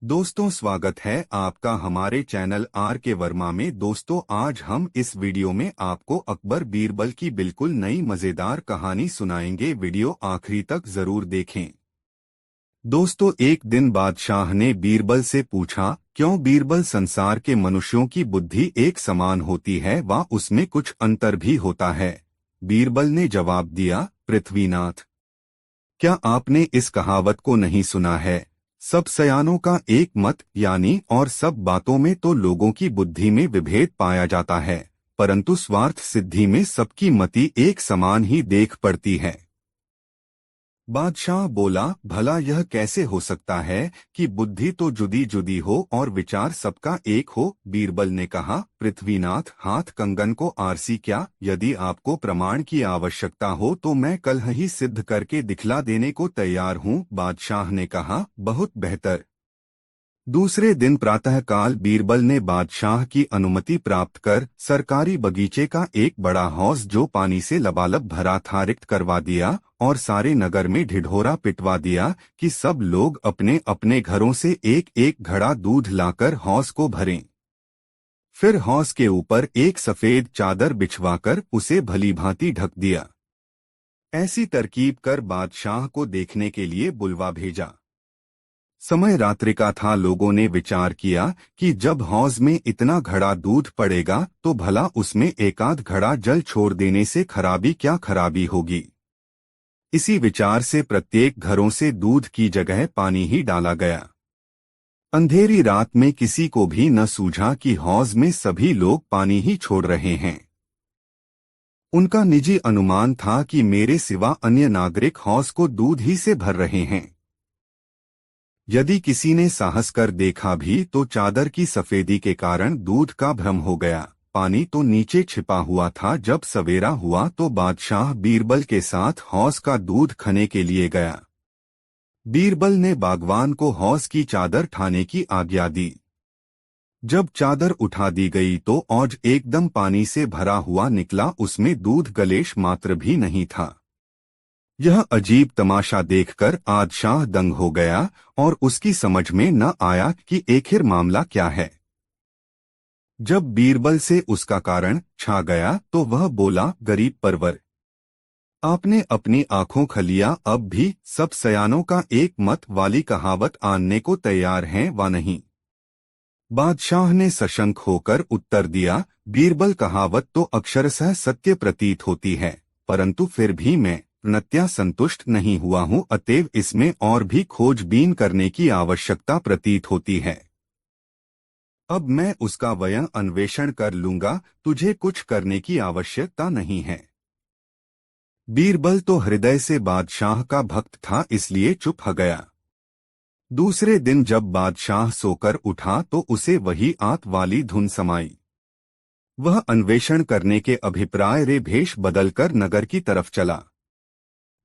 दोस्तों, स्वागत है आपका हमारे चैनल आर के वर्मा में। दोस्तों, आज हम इस वीडियो में आपको अकबर बीरबल की बिल्कुल नई मजेदार कहानी सुनाएंगे। वीडियो आखिरी तक जरूर देखें। दोस्तों, एक दिन बादशाह ने बीरबल से पूछा, क्यों बीरबल, संसार के मनुष्यों की बुद्धि एक समान होती है व उसमें कुछ अंतर भी होता है? बीरबल ने जवाब दिया, पृथ्वीनाथ, क्या आपने इस कहावत को नहीं सुना है? सब सयानों का एक मत, यानी और सब बातों में तो लोगों की बुद्धि में विभेद पाया जाता है, परंतु स्वार्थ सिद्धि में सबकी मति एक समान ही देख पड़ती है। बादशाह बोला, भला यह कैसे हो सकता है कि बुद्धि तो जुदी जुदी हो और विचार सबका एक हो? बीरबल ने कहा, पृथ्वीनाथ, हाथ कंगन को आरसी क्या? यदि आपको प्रमाण की आवश्यकता हो तो मैं कल ही सिद्ध करके दिखला देने को तैयार हूँ। बादशाह ने कहा, बहुत बेहतर। दूसरे दिन प्रातःकाल बीरबल ने बादशाह की अनुमति प्राप्त कर सरकारी बगीचे का एक बड़ा हौज जो पानी से लबालब भरा था रिक्त करवा दिया और सारे नगर में ढिढोरा पिटवा दिया कि सब लोग अपने अपने घरों से एक एक घड़ा दूध लाकर हौज को भरें। फिर हौज के ऊपर एक सफेद चादर बिछवाकर उसे भलीभांति ढक दिया। ऐसी तरकीब कर बादशाह को देखने के लिए बुलवा भेजा। समय रात्रि का था। लोगों ने विचार किया कि जब हौज में इतना घड़ा दूध पड़ेगा तो भला उसमें एकाध घड़ा जल छोड़ देने से खराबी क्या खराबी होगी। इसी विचार से प्रत्येक घरों से दूध की जगह पानी ही डाला गया। अंधेरी रात में किसी को भी न सूझा कि हौज में सभी लोग पानी ही छोड़ रहे हैं। उनका निजी अनुमान था कि मेरे सिवा अन्य नागरिक हौज को दूध ही से भर रहे हैं। यदि किसी ने साहस कर देखा भी तो चादर की सफेदी के कारण दूध का भ्रम हो गया। पानी तो नीचे छिपा हुआ था। जब सवेरा हुआ तो बादशाह बीरबल के साथ हौज का दूध खने के लिए गया। बीरबल ने बागवान को हौज की चादर ठाने की आज्ञा दी। जब चादर उठा दी गई तो औज एकदम पानी से भरा हुआ निकला। उसमें दूध गलेश मात्र भी नहीं था। यह अजीब तमाशा देखकर बादशाह दंग हो गया और उसकी समझ में न आया कि आखिर मामला क्या है। जब बीरबल से उसका कारण छा गया तो वह बोला, गरीब परवर, आपने अपनी आंखों खलिया अब भी सब सयानों का एक मत वाली कहावत आनने को तैयार हैं व नहीं? बादशाह ने सशंक होकर उत्तर दिया, बीरबल, कहावत तो अक्षरशः सत्य प्रतीत होती है, परंतु फिर भी मैं पूर्णतया संतुष्ट नहीं हुआ हूँ, अतएव इसमें और भी खोजबीन करने की आवश्यकता प्रतीत होती है। अब मैं उसका वयं अन्वेषण कर लूंगा, तुझे कुछ करने की आवश्यकता नहीं है। बीरबल तो हृदय से बादशाह का भक्त था, इसलिए चुप हो गया। दूसरे दिन जब बादशाह सोकर उठा तो उसे वही आत वाली धुन समाई। वह अन्वेषण करने के अभिप्राय रे भेष बदलकर नगर की तरफ चला।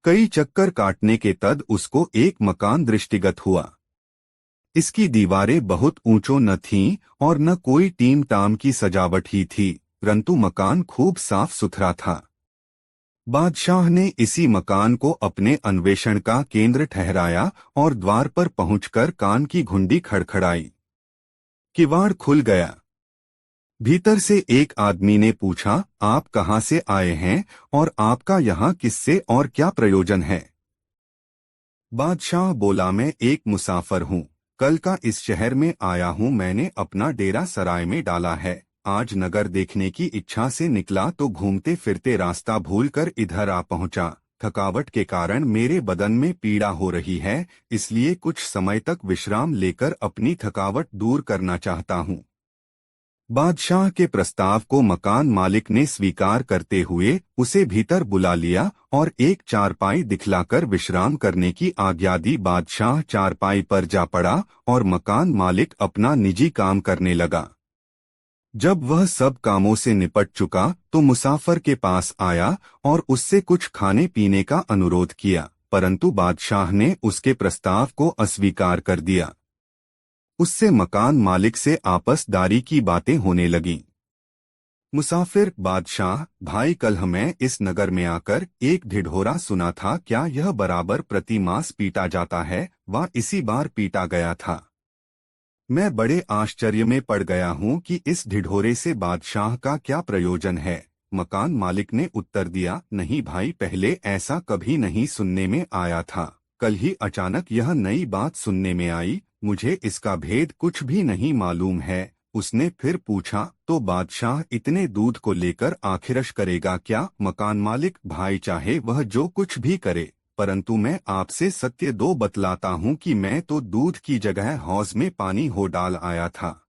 कई चक्कर काटने के तद उसको एक मकान दृष्टिगत हुआ। इसकी दीवारें बहुत ऊंचो न थीं और न कोई टीम टाम की सजावट ही थी, परंतु मकान खूब साफ सुथरा था। बादशाह ने इसी मकान को अपने अन्वेषण का केंद्र ठहराया और द्वार पर पहुंचकर कान की घुंडी खड़खड़ाई। किवाड़ खुल गया। भीतर से एक आदमी ने पूछा, आप कहाँ से आए हैं और आपका यहाँ किससे और क्या प्रयोजन है? बादशाह बोला, मैं एक मुसाफिर हूँ, कल का इस शहर में आया हूँ। मैंने अपना डेरा सराय में डाला है। आज नगर देखने की इच्छा से निकला तो घूमते फिरते रास्ता भूलकर इधर आ पहुँचा। थकावट के कारण मेरे बदन में पीड़ा हो रही है, इसलिए कुछ समय तक विश्राम लेकर अपनी थकावट दूर करना चाहता हूँ। बादशाह के प्रस्ताव को मकान मालिक ने स्वीकार करते हुए उसे भीतर बुला लिया और एक चारपाई दिखलाकर विश्राम करने की आज्ञा दी। बादशाह चारपाई पर जा पड़ा और मकान मालिक अपना निजी काम करने लगा। जब वह सब कामों से निपट चुका तो मुसाफिर के पास आया और उससे कुछ खाने पीने का अनुरोध किया, परंतु बादशाह ने उसके प्रस्ताव को अस्वीकार कर दिया। उससे मकान मालिक से आपसदारी की बातें होने लगीं। मुसाफिर, बादशाह भाई, कल मैं इस नगर में आकर एक ढिढोरा सुना था, क्या यह बराबर प्रति मास पीटा जाता है व इसी बार पीटा गया था? मैं बड़े आश्चर्य में पड़ गया हूँ कि इस ढिढोरे से बादशाह का क्या प्रयोजन है। मकान मालिक ने उत्तर दिया, नहीं भाई, पहले ऐसा कभी नहीं सुनने में आया था। कल ही अचानक यह नई बात सुनने में आई। मुझे इसका भेद कुछ भी नहीं मालूम है। उसने फिर पूछा, तो बादशाह इतने दूध को लेकर आखिरश करेगा क्या? मकान मालिक, भाई चाहे वह जो कुछ भी करे, परंतु मैं आपसे सत्य दो बतलाता हूँ कि मैं तो दूध की जगह हौज में पानी हो डाल आया था।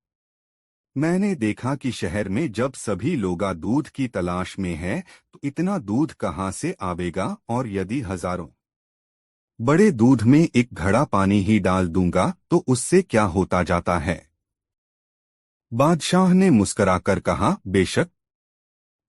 मैंने देखा कि शहर में जब सभी लोगा दूध की तलाश में है तो इतना दूध कहाँ से आवेगा, और यदि हजारों बड़े दूध में एक घड़ा पानी ही डाल दूंगा तो उससे क्या होता जाता है? बादशाह ने मुस्कराकर कहा, बेशक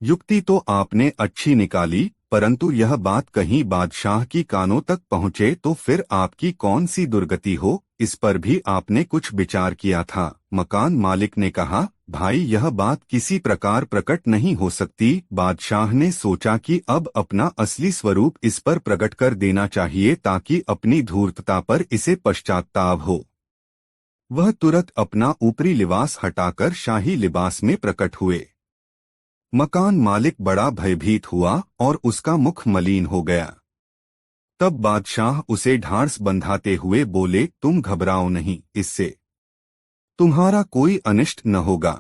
युक्ति तो आपने अच्छी निकाली, परंतु यह बात कहीं बादशाह की कानों तक पहुँचे तो फिर आपकी कौन सी दुर्गति हो, इस पर भी आपने कुछ विचार किया था? मकान मालिक ने कहा, भाई यह बात किसी प्रकार प्रकट नहीं हो सकती। बादशाह ने सोचा कि अब अपना असली स्वरूप इस पर प्रकट कर देना चाहिए ताकि अपनी धूर्तता पर इसे पश्चाताप हो। वह तुरंत अपना ऊपरी लिबास हटाकर शाही लिबास में प्रकट हुए। मकान मालिक बड़ा भयभीत हुआ और उसका मुख मलिन हो गया। तब बादशाह उसे ढांढस बंधाते हुए बोले, तुम घबराओ नहीं, इससे तुम्हारा कोई अनिष्ट न होगा।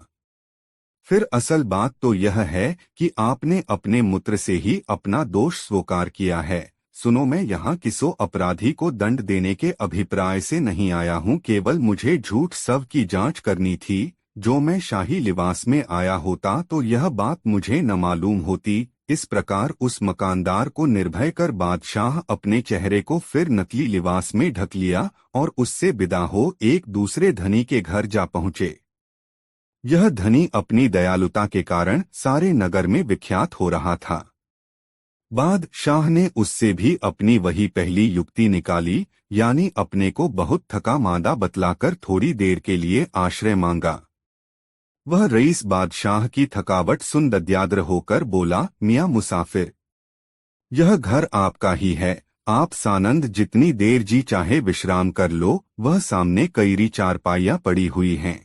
फिर असल बात तो यह है कि आपने अपने मूत्र से ही अपना दोष स्वीकार किया है। सुनो, मैं यहाँ किसी अपराधी को दंड देने के अभिप्राय से नहीं आया हूँ, केवल मुझे झूठ सब की जांच करनी थी। जो मैं शाही लिबास में आया होता तो यह बात मुझे न मालूम होती। इस प्रकार उस मकानदार को निर्भय कर बादशाह अपने चेहरे को फिर नकली लिबास में ढक लिया और उससे विदा हो एक दूसरे धनी के घर जा पहुँचे। यह धनी अपनी दयालुता के कारण सारे नगर में विख्यात हो रहा था। बादशाह ने उससे भी अपनी वही पहली युक्ति निकाली, यानी अपने को बहुत थका मांदा बतलाकर थोड़ी देर के लिए आश्रय मांगा। वह रईस बादशाह की थकावट सुन दद्याद्र होकर बोला, मियाँ मुसाफिर, यह घर आपका ही है, आप सानंद जितनी देर जी चाहे विश्राम कर लो। वह सामने कईरी चारपाइयाँ पड़ी हुई हैं,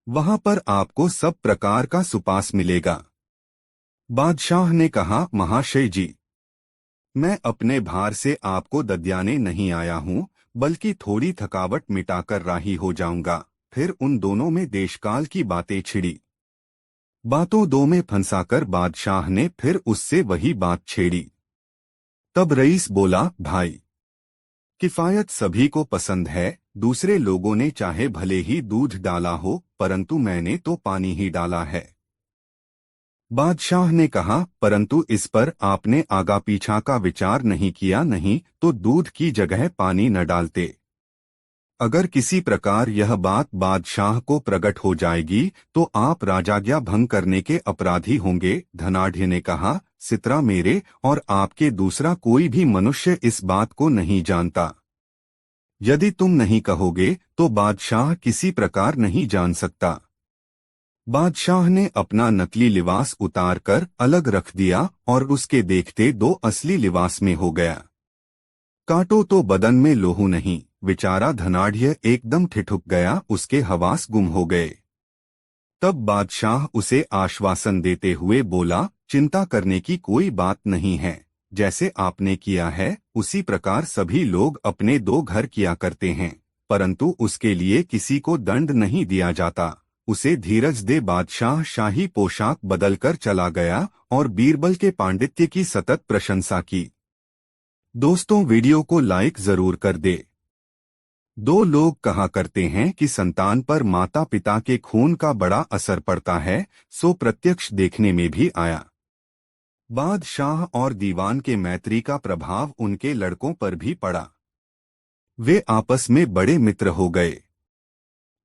वहां पर आपको सब प्रकार का सुपास मिलेगा। बादशाह ने कहा, महाशय जी, मैं अपने भार से आपको दद्याने नहीं आया हूँ, बल्कि थोड़ी थकावट मिटाकर राही हो जाऊंगा। फिर उन दोनों में देशकाल की बातें छिड़ी। बातों दो में फंसाकर बादशाह ने फिर उससे वही बात छेड़ी। तब रईस बोला, भाई, किफायत सभी को पसंद है। दूसरे लोगों ने चाहे भले ही दूध डाला हो, परंतु मैंने तो पानी ही डाला है। बादशाह ने कहा, परंतु इस पर आपने आगा पीछा का विचार नहीं किया, नहीं तो दूध की जगह पानी न डालते। अगर किसी प्रकार यह बात बादशाह को प्रकट हो जाएगी तो आप राजाज्ञा भंग करने के अपराधी होंगे। धनाढ़ ने कहा, सितरा मेरे और आपके दूसरा कोई भी मनुष्य इस बात को नहीं जानता। यदि तुम नहीं कहोगे तो बादशाह किसी प्रकार नहीं जान सकता। बादशाह ने अपना नकली लिबास उतार कर अलग रख दिया और उसके देखते दो असली लिबास में हो गया। काटो तो बदन में लोहू नहीं। बेचारा धनाढ़ एकदम ठिठुक गया, उसके हवास गुम हो गए। तब बादशाह उसे आश्वासन देते हुए बोला, चिंता करने की कोई बात नहीं है। जैसे आपने किया है उसी प्रकार सभी लोग अपने दो घर किया करते हैं, परंतु उसके लिए किसी को दंड नहीं दिया जाता। उसे धीरज दे। बादशाह शाही पोशाक बदलकर चला गया और बीरबल के पांडित्य की सतत प्रशंसा की। दोस्तों, वीडियो को लाइक जरूर कर दे। दो लोग कहा करते हैं कि संतान पर माता पिता के खून का बड़ा असर पड़ता है, सो प्रत्यक्ष देखने में भी आया। बादशाह और दीवान के मैत्री का प्रभाव उनके लड़कों पर भी पड़ा। वे आपस में बड़े मित्र हो गए।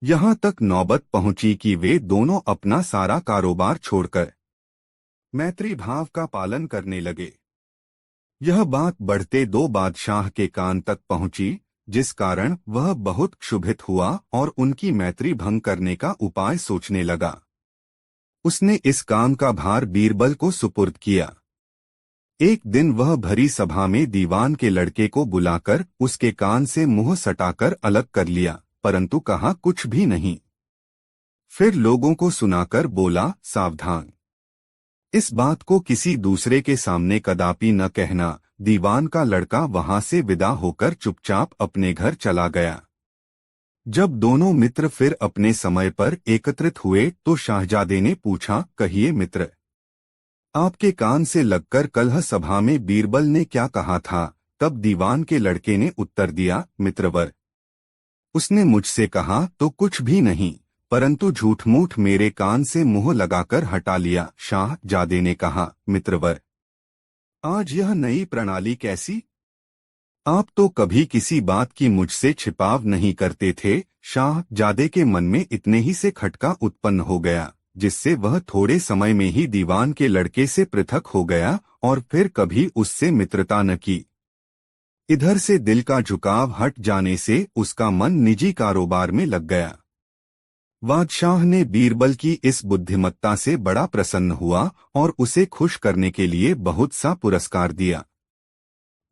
यहाँ तक नौबत पहुंची कि वे दोनों अपना सारा कारोबार छोड़कर मैत्री भाव का पालन करने लगे। यह बात बढ़ते दो बादशाह के कान तक पहुंची, जिस कारण वह बहुत क्षुभित हुआ और उनकी मैत्री भंग करने का उपाय सोचने लगा। उसने इस काम का भार बीरबल को सुपुर्द किया। एक दिन वह भरी सभा में दीवान के लड़के को बुलाकर उसके कान से मुंह सटाकर अलग कर लिया, परंतु कहा कुछ भी नहीं। फिर लोगों को सुनाकर बोला, सावधान, इस बात को किसी दूसरे के सामने कदापि न कहना। दीवान का लड़का वहां से विदा होकर चुपचाप अपने घर चला गया। जब दोनों मित्र फिर अपने समय पर एकत्रित हुए तो शाहजादे ने पूछा, कहिए मित्र, आपके कान से लगकर कलह सभा में बीरबल ने क्या कहा था? तब दीवान के लड़के ने उत्तर दिया, मित्रवर, उसने मुझसे कहा तो कुछ भी नहीं, परंतु झूठ मूठ मेरे कान से मुंह लगाकर हटा लिया। शाहजादे ने कहा, मित्रवर, आज यह नई प्रणाली कैसी? आप तो कभी किसी बात की मुझसे छिपाव नहीं करते थे। शाहजादे के मन में इतने ही से खटका उत्पन्न हो गया, जिससे वह थोड़े समय में ही दीवान के लड़के से पृथक हो गया और फिर कभी उससे मित्रता न की। इधर से दिल का झुकाव हट जाने से उसका मन निजी कारोबार में लग गया। बादशाह ने बीरबल की इस बुद्धिमत्ता से बड़ा प्रसन्न हुआ और उसे खुश करने के लिए बहुत सा पुरस्कार दिया।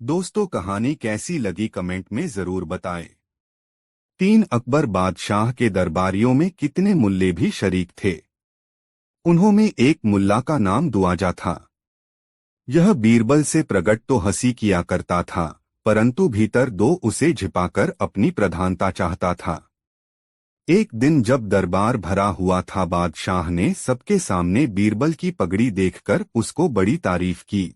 दोस्तों, कहानी कैसी लगी कमेंट में जरूर बताएं। 3 अकबर बादशाह के दरबारियों में कितने मुल्ले भी शरीक थे। उन्होंने एक मुल्ला का नाम दुआजा था। यह बीरबल से प्रगट तो हंसी किया करता था, परंतु भीतर दो उसे छिपाकर अपनी प्रधानता चाहता था। एक दिन जब दरबार भरा हुआ था, बादशाह ने सबके सामने बीरबल की पगड़ी देखकर उसको बड़ी तारीफ की।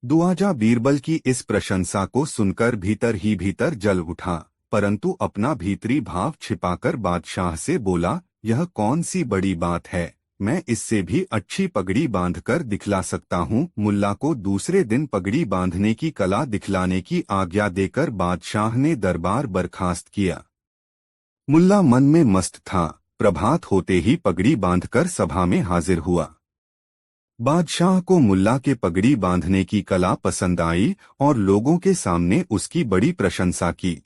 दुआजा बीरबल की इस प्रशंसा को सुनकर भीतर ही भीतर जल उठा, परंतु अपना भीतरी भाव छिपाकर बादशाह से बोला, यह कौन सी बड़ी बात है, मैं इससे भी अच्छी पगड़ी बांधकर दिखला सकता हूँ। मुल्ला को दूसरे दिन पगड़ी बांधने की कला दिखलाने की आज्ञा देकर बादशाह ने दरबार बर्खास्त किया। मुल्ला मन में मस्त था। प्रभात होते ही पगड़ी बांधकर सभा में हाजिर हुआ। बादशाह को मुल्ला के पगड़ी बांधने की कला पसंद आई और लोगों के सामने उसकी बड़ी प्रशंसा की।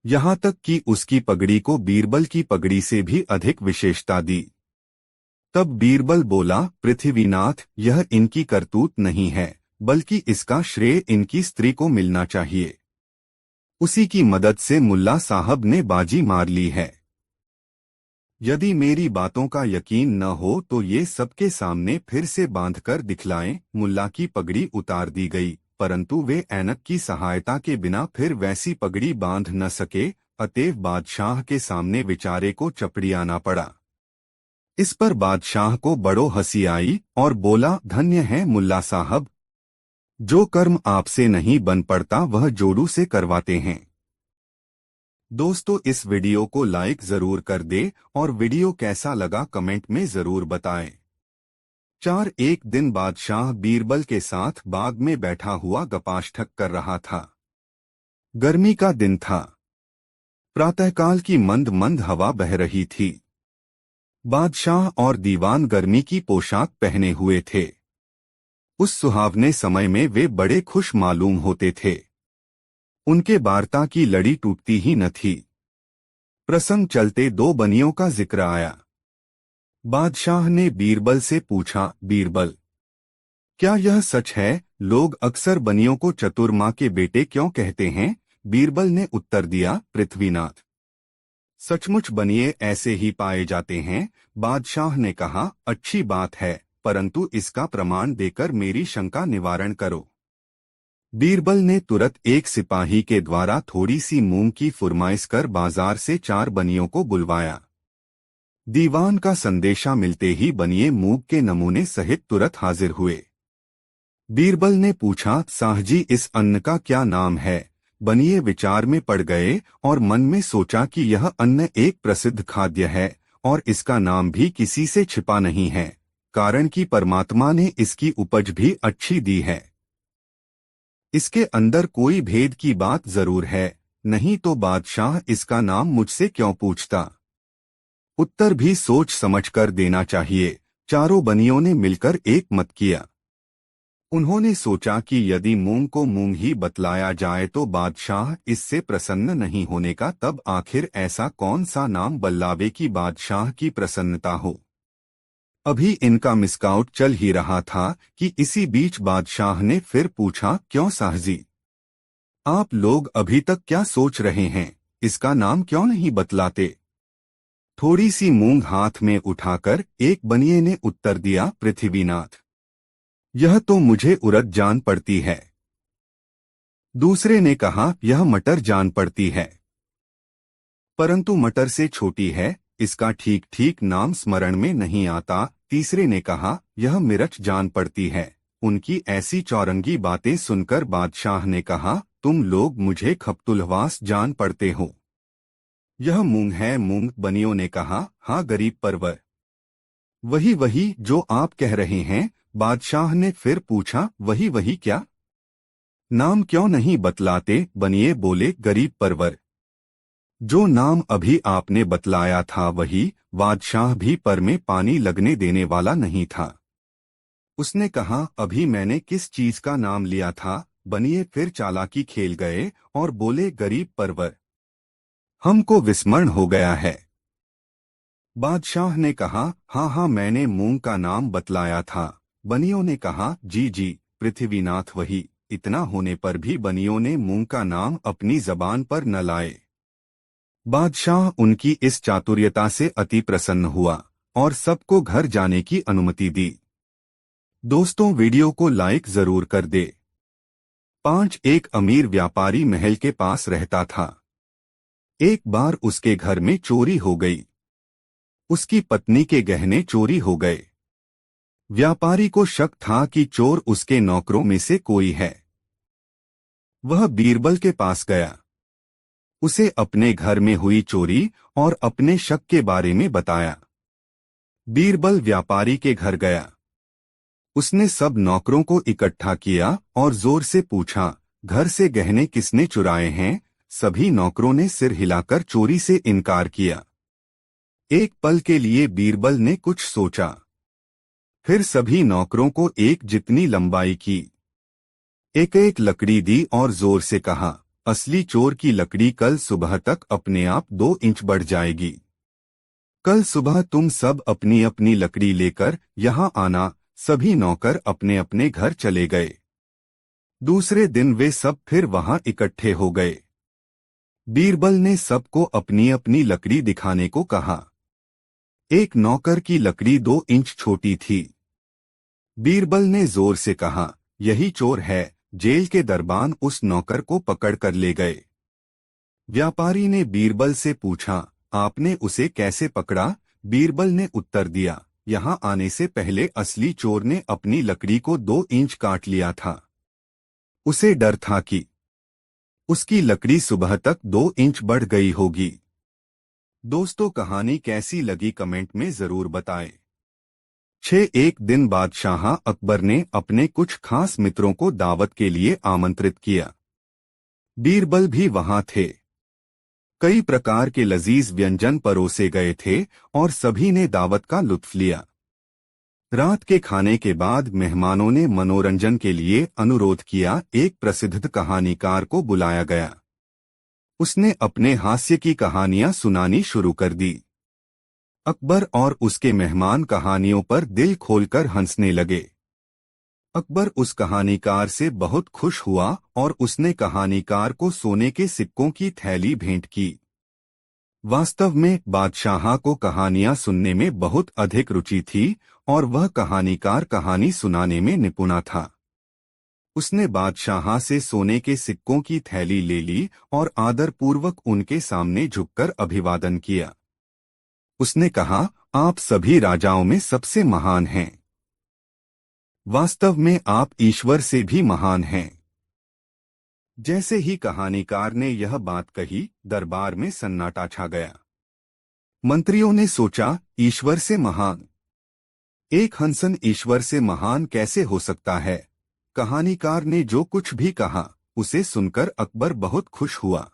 यहाँ तक कि उसकी पगड़ी को बीरबल की पगड़ी से भी अधिक विशेषता दी। तब बीरबल बोला, पृथ्वीनाथ, यह इनकी करतूत नहीं है, बल्कि इसका श्रेय इनकी स्त्री को मिलना चाहिए। उसी की मदद से मुल्ला साहब ने बाजी मार ली है। यदि मेरी बातों का यकीन न हो तो ये सबके सामने फिर से बांधकर दिखलाएं। मुल्ला की पगड़ी उतार दी गई, परंतु वे ऐनक की सहायता के बिना फिर वैसी पगड़ी बांध न सके, अतएव बादशाह के सामने बेचारे को चपड़ियाना पड़ा। इस पर बादशाह को बड़ो हंसी आई और बोला, धन्य है मुल्ला साहब, जो कर्म आपसे नहीं बन पड़ता वह जोड़ू से करवाते हैं। दोस्तों, इस वीडियो को लाइक जरूर कर दे और वीडियो कैसा लगा कमेंट में जरूर बताएं। एक दिन बादशाह बीरबल के साथ बाग में बैठा हुआ गपाष्ठक कर रहा था। गर्मी का दिन था। प्रातःकाल की मंद मंद हवा बह रही थी। बादशाह और दीवान गर्मी की पोशाक पहने हुए थे। उस सुहावने समय में वे बड़े खुश मालूम होते थे। उनके वार्ता की लड़ी टूटती ही न थी। प्रसंग चलते 2 बनियों का जिक्र आया। बादशाह ने बीरबल से पूछा, बीरबल, क्या यह सच है, लोग अक्सर बनियों को चतुर्मा के बेटे क्यों कहते हैं? बीरबल ने उत्तर दिया, पृथ्वीनाथ, सचमुच बनिए ऐसे ही पाए जाते हैं। बादशाह ने कहा, अच्छी बात है, परंतु इसका प्रमाण देकर मेरी शंका निवारण करो। बीरबल ने तुरंत एक सिपाही के द्वारा थोड़ी सी मूंग की फुरमाइश कर बाजार से 4 बनियों को बुलवाया। दीवान का संदेशा मिलते ही बनिए मूंग के नमूने सहित तुरंत हाजिर हुए। बीरबल ने पूछा, साहजी, इस अन्न का क्या नाम है? बनिए विचार में पड़ गए और मन में सोचा कि यह अन्न एक प्रसिद्ध खाद्य है और इसका नाम भी किसी से छिपा नहीं है, कारण कि परमात्मा ने इसकी उपज भी अच्छी दी है। इसके अंदर कोई भेद की बात जरूर है, नहीं तो बादशाह इसका नाम मुझसे क्यों पूछता? उत्तर भी सोच समझकर देना चाहिए। 4 बनियों ने मिलकर एक मत किया। उन्होंने सोचा कि यदि मूंग को मूंग ही बतलाया जाए तो बादशाह इससे प्रसन्न नहीं होने का, तब आखिर ऐसा कौन सा नाम बल्लावे की बादशाह की प्रसन्नता हो। अभी इनका मिसकाउट चल ही रहा था कि इसी बीच बादशाह ने फिर पूछा, क्यों साहजी, आप लोग अभी तक क्या सोच रहे हैं? इसका नाम क्यों नहीं बतलाते? थोड़ी सी मूंग हाथ में उठाकर एक बनिए ने उत्तर दिया, पृथ्वीनाथ, यह तो मुझे उड़द जान पड़ती है। दूसरे ने कहा, यह मटर जान पड़ती है, परंतु मटर से छोटी है, इसका ठीक ठीक नाम स्मरण में नहीं आता। तीसरे ने कहा, यह मिर्च जान पड़ती है। उनकी ऐसी चौरंगी बातें सुनकर बादशाह ने कहा, तुम लोग मुझे खप्तुलवास जान पड़ते हो। यह मूंग है मूंग। बनियों ने कहा, हाँ गरीब परवर, वही वही जो आप कह रहे हैं। बादशाह ने फिर पूछा, वही वही क्या? नाम क्यों नहीं बतलाते? बनिए बोले, गरीब परवर, जो नाम अभी आपने बतलाया था वही। बादशाह भी पर में पानी लगने देने वाला नहीं था। उसने कहा, अभी मैंने किस चीज का नाम लिया था? बनिए फिर चालाकी खेल गए और बोले, गरीब परवर, हमको विस्मरण हो गया है। बादशाह ने कहा, हाँ हाँ मैंने मूंग का नाम बतलाया था। बनियों ने कहा, जी जी पृथ्वीनाथ वही। इतना होने पर भी बनियों ने मूंग का नाम अपनी जबान पर न लाए। बादशाह उनकी इस चातुर्यता से अति प्रसन्न हुआ और सबको घर जाने की अनुमति दी। दोस्तों, वीडियो को लाइक जरूर कर दे। 5 एक अमीर व्यापारी महल के पास रहता था। एक बार उसके घर में चोरी हो गई। उसकी पत्नी के गहने चोरी हो गए। व्यापारी को शक था कि चोर उसके नौकरों में से कोई है। वह बीरबल के पास गया। उसे अपने घर में हुई चोरी और अपने शक के बारे में बताया। बीरबल व्यापारी के घर गया। उसने सब नौकरों को इकट्ठा किया और जोर से पूछा, घर से गहने किसने चुराए हैं? सभी नौकरों ने सिर हिलाकर चोरी से इनकार किया। एक पल के लिए बीरबल ने कुछ सोचा, फिर सभी नौकरों को एक जितनी लंबाई की एक एक लकड़ी दी और जोर से कहा, असली चोर की लकड़ी कल सुबह तक अपने आप 2 इंच बढ़ जाएगी। कल सुबह तुम सब अपनी अपनी लकड़ी लेकर यहाँ आना। सभी नौकर अपने अपने घर चले गए। दूसरे दिन वे सब फिर वहां इकट्ठे हो गए। बीरबल ने सबको अपनी अपनी लकड़ी दिखाने को कहा। एक नौकर की लकड़ी 2 इंच छोटी थी। बीरबल ने जोर से कहा, यही चोर है। जेल के दरबान उस नौकर को पकड़ कर ले गए। व्यापारी ने बीरबल से पूछा, आपने उसे कैसे पकड़ा? बीरबल ने उत्तर दिया, यहाँ आने से पहले असली चोर ने अपनी लकड़ी को 2 इंच काट लिया था। उसे डर था कि उसकी लकड़ी सुबह तक 2 इंच बढ़ गई होगी। दोस्तों, कहानी कैसी लगी कमेंट में जरूर बताएं। 6 एक दिन बादशाह अकबर ने अपने कुछ खास मित्रों को दावत के लिए आमंत्रित किया। बीरबल भी वहां थे। कई प्रकार के लजीज व्यंजन परोसे गए थे और सभी ने दावत का लुत्फ लिया। रात के खाने के बाद मेहमानों ने मनोरंजन के लिए अनुरोध किया। एक प्रसिद्ध कहानीकार को बुलाया गया। उसने अपने हास्य की कहानियां सुनानी शुरू कर दी। अकबर और उसके मेहमान कहानियों पर दिल खोलकर हंसने लगे। अकबर उस कहानीकार से बहुत खुश हुआ और उसने कहानीकार को सोने के सिक्कों की थैली भेंट की। वास्तव में बादशाह को कहानियां सुनने में बहुत अधिक रुचि थी और वह कहानीकार कहानी सुनाने में निपुणा था। उसने बादशाह से सोने के सिक्कों की थैली ले ली और आदरपूर्वक उनके सामने झुककर अभिवादन किया। उसने कहा, आप सभी राजाओं में सबसे महान हैं। वास्तव में आप ईश्वर से भी महान हैं। जैसे ही कहानीकार ने यह बात कही, दरबार में सन्नाटा छा गया। मंत्रियों ने सोचा, ईश्वर से महान? एक हंसन ईश्वर से महान कैसे हो सकता है? कहानीकार ने जो कुछ भी कहा उसे सुनकर अकबर बहुत खुश हुआ।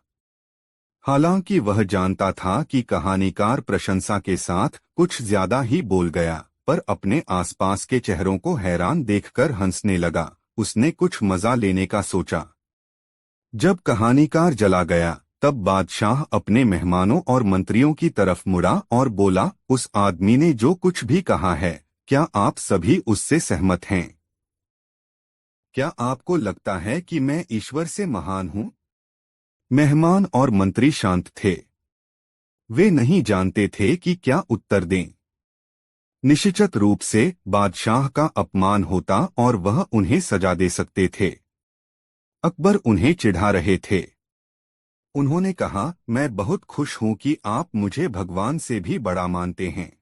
हालांकि वह जानता था कि कहानीकार प्रशंसा के साथ कुछ ज्यादा ही बोल गया, पर अपने आसपास के चेहरों को हैरान देखकर हंसने लगा। उसने कुछ मजा लेने का सोचा। जब कहानीकार चला गया, तब बादशाह अपने मेहमानों और मंत्रियों की तरफ मुड़ा और बोला, उस आदमी ने जो कुछ भी कहा है, क्या आप सभी उससे सहमत हैं? क्या आपको लगता है कि मैं ईश्वर से महान हूँ? मेहमान और मंत्री शांत थे। वे नहीं जानते थे कि क्या उत्तर दें। निश्चित रूप से बादशाह का अपमान होता और वह उन्हें सजा दे सकते थे। अकबर उन्हें चिढ़ा रहे थे। उन्होंने कहा, मैं बहुत खुश हूं कि आप मुझे भगवान से भी बड़ा मानते हैं।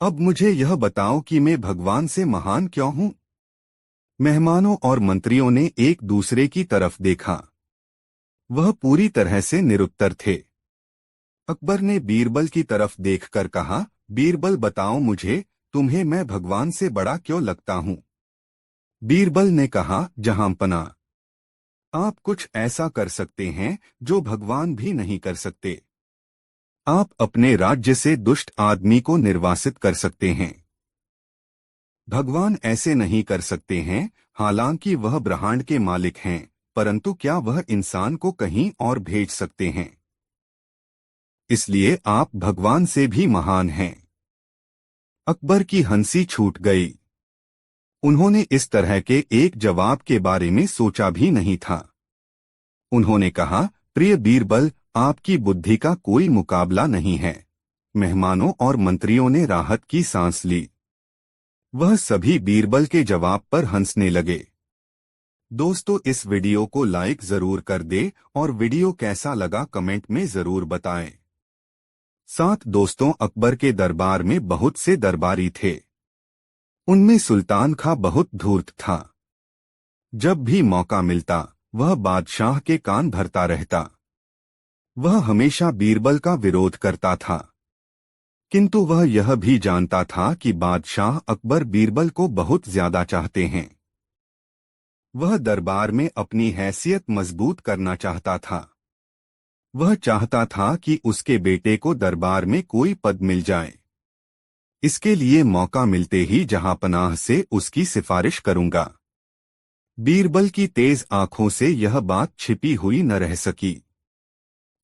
अब मुझे यह बताओ कि मैं भगवान से महान क्यों हूं? मेहमानों और मंत्रियों ने एक दूसरे की तरफ देखा। वह पूरी तरह से निरुत्तर थे। अकबर ने बीरबल की तरफ देखकर कहा, बीरबल बताओ मुझे, तुम्हें मैं भगवान से बड़ा क्यों लगता हूं? बीरबल ने कहा, जहांपना, आप कुछ ऐसा कर सकते हैं जो भगवान भी नहीं कर सकते। आप अपने राज्य से दुष्ट आदमी को निर्वासित कर सकते हैं। भगवान ऐसे नहीं कर सकते हैं, हालांकि वह ब्रह्मांड के मालिक हैं, परंतु क्या वह इंसान को कहीं और भेज सकते हैं? इसलिए आप भगवान से भी महान हैं। अकबर की हंसी छूट गई। उन्होंने इस तरह के एक जवाब के बारे में सोचा भी नहीं था। उन्होंने कहा, प्रिय बीरबल, आपकी बुद्धि का कोई मुकाबला नहीं है। मेहमानों और मंत्रियों ने राहत की सांस ली। वह सभी बीरबल के जवाब पर हंसने लगे। दोस्तों, इस वीडियो को लाइक जरूर कर दे और वीडियो कैसा लगा कमेंट में जरूर बताएं। साथ दोस्तों, अकबर के दरबार में बहुत से दरबारी थे। उनमें सुल्तान खां बहुत धूर्त था। जब भी मौका मिलता वह बादशाह के कान भरता रहता। वह हमेशा बीरबल का विरोध करता था, किंतु वह यह भी जानता था कि बादशाह अकबर बीरबल को बहुत ज्यादा चाहते हैं। वह दरबार में अपनी हैसियत मजबूत करना चाहता था। वह चाहता था कि उसके बेटे को दरबार में कोई पद मिल जाए। इसके लिए मौका मिलते ही जहांपनाह से उसकी सिफारिश करूंगा। बीरबल की तेज आंखों से यह बात छिपी हुई न रह सकी।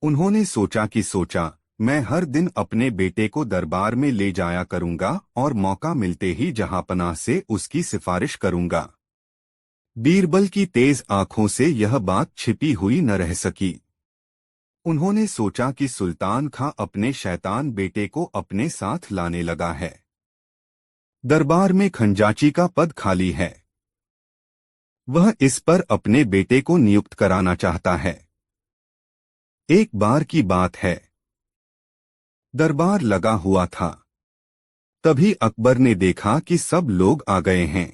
उन्होंने सोचा, मैं हर दिन अपने बेटे को दरबार में ले जाया करूंगा और मौका मिलते ही जहांपनाह से उसकी सिफारिश करूंगा। बीरबल की तेज आंखों से यह बात छिपी हुई न रह सकी। उन्होंने सोचा कि सुल्तान खां अपने शैतान बेटे को अपने साथ लाने लगा है। दरबार में खंजाची का पद खाली है। वह इस पर अपने बेटे को नियुक्त कराना चाहता है। एक बार की बात है, दरबार लगा हुआ था। तभी अकबर ने देखा कि सब लोग आ गए हैं।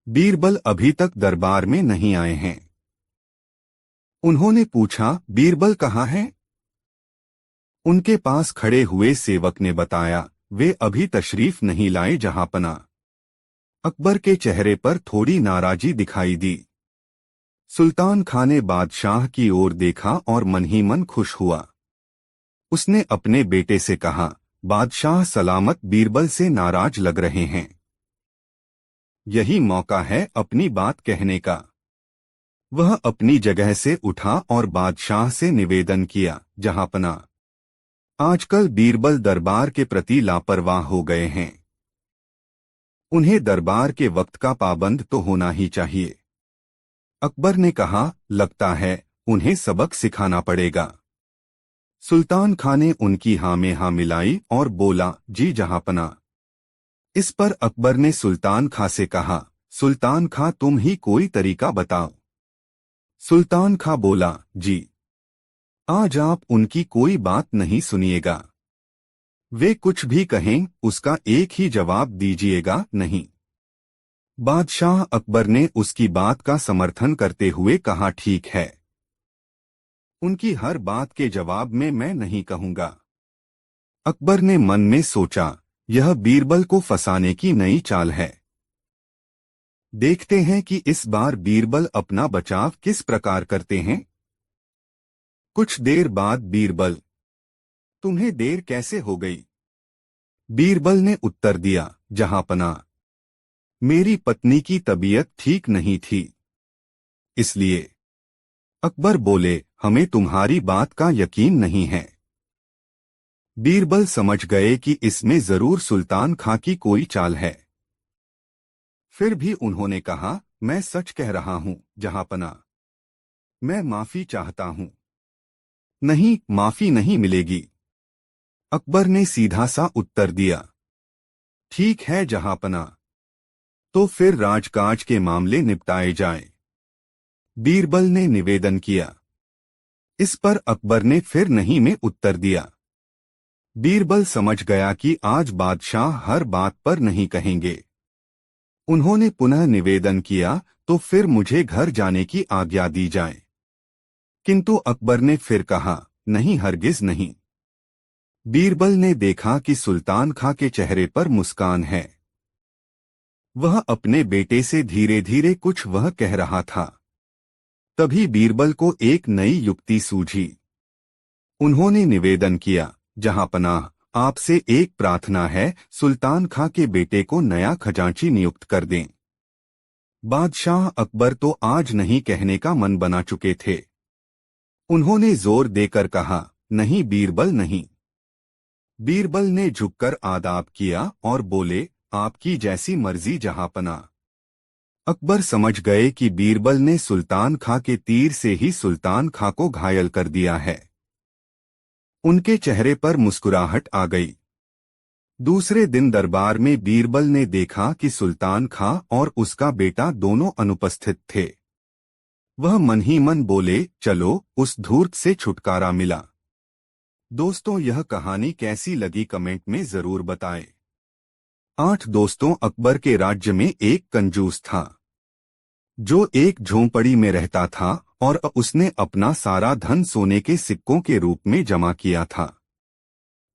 बीरबल अभी तक दरबार में नहीं आए हैं। उन्होंने पूछा, बीरबल कहाँ हैं? उनके पास खड़े हुए सेवक ने बताया, वे अभी तशरीफ नहीं लाए जहांपना। अकबर के चेहरे पर थोड़ी नाराजी दिखाई दी। सुल्तान खां ने बादशाह की ओर देखा और मन ही मन खुश हुआ। उसने अपने बेटे से कहा, बादशाह सलामत बीरबल से नाराज लग रहे हैं। यही मौका है अपनी बात कहने का। वह अपनी जगह से उठा और बादशाह से निवेदन किया, जहांपना, आजकल बीरबल दरबार के प्रति लापरवाह हो गए हैं। उन्हें दरबार के वक्त का पाबंद तो होना ही चाहिए। अकबर ने कहा, लगता है उन्हें सबक सिखाना पड़ेगा। सुल्तान खां ने उनकी हाँ में हाँ मिलाई और बोला, जी जहांपना। इस पर अकबर ने सुल्तान खां से कहा, सुल्तान खां तुम ही कोई तरीका बताओ। सुल्तान खां बोला, जी, आज आप उनकी कोई बात नहीं सुनिएगा। वे कुछ भी कहें उसका एक ही जवाब दीजिएगा, नहीं। बादशाह अकबर ने उसकी बात का समर्थन करते हुए कहा, ठीक है। उनकी हर बात के जवाब में मैं नहीं कहूंगा। अकबर ने मन में सोचा, यह बीरबल को फंसाने की नई चाल है। देखते हैं कि इस बार बीरबल अपना बचाव किस प्रकार करते हैं। कुछ देर बाद बीरबल, तुम्हें देर कैसे हो गई? बीरबल ने उत्तर दिया, जहांपना, मेरी पत्नी की तबीयत ठीक नहीं थी, इसलिए। अकबर बोले, हमें तुम्हारी बात का यकीन नहीं है। बीरबल समझ गए कि इसमें जरूर सुल्तान खां की कोई चाल है। फिर भी उन्होंने कहा, मैं सच कह रहा हूं, जहांपना। मैं माफी चाहता हूं। नहीं, माफी नहीं मिलेगी। अकबर ने सीधा सा उत्तर दिया। ठीक है जहांपना, तो फिर राजकाज के मामले निपटाए जाएं। बीरबल ने निवेदन किया। इस पर अकबर ने फिर नहीं में उत्तर दिया। बीरबल समझ गया कि आज बादशाह हर बात पर नहीं कहेंगे। उन्होंने पुनः निवेदन किया, तो फिर मुझे घर जाने की आज्ञा दी जाए। किंतु अकबर ने फिर कहा, नहीं, हरगिज नहीं। बीरबल ने देखा कि सुल्तान खां के चेहरे पर मुस्कान है। वह अपने बेटे से धीरे धीरे कुछ वह कह रहा था। तभी बीरबल को एक नई युक्ति सूझी। उन्होंने निवेदन किया, जहांपनाह, आपसे एक प्रार्थना है, सुल्तान खां के बेटे को नया खजांची नियुक्त कर दें। बादशाह अकबर तो आज नहीं कहने का मन बना चुके थे। उन्होंने जोर देकर कहा, नहीं बीरबल, नहीं। बीरबल ने झुककर आदाब किया और बोले, आपकी जैसी मर्जी जहांपना। अकबर समझ गए कि बीरबल ने सुल्तान खां के तीर से ही सुल्तान खां को घायल कर दिया है। उनके चेहरे पर मुस्कुराहट आ गई। दूसरे दिन दरबार में बीरबल ने देखा कि सुल्तान खां और उसका बेटा दोनों अनुपस्थित थे। वह मन ही मन बोले, चलो, उस धूर्त से छुटकारा मिला। दोस्तों, यह कहानी कैसी लगी कमेंट में जरूर बताएं। 8 दोस्तों, अकबर के राज्य में एक कंजूस था जो एक झोंपड़ी में रहता था और उसने अपना सारा धन सोने के सिक्कों के रूप में जमा किया था।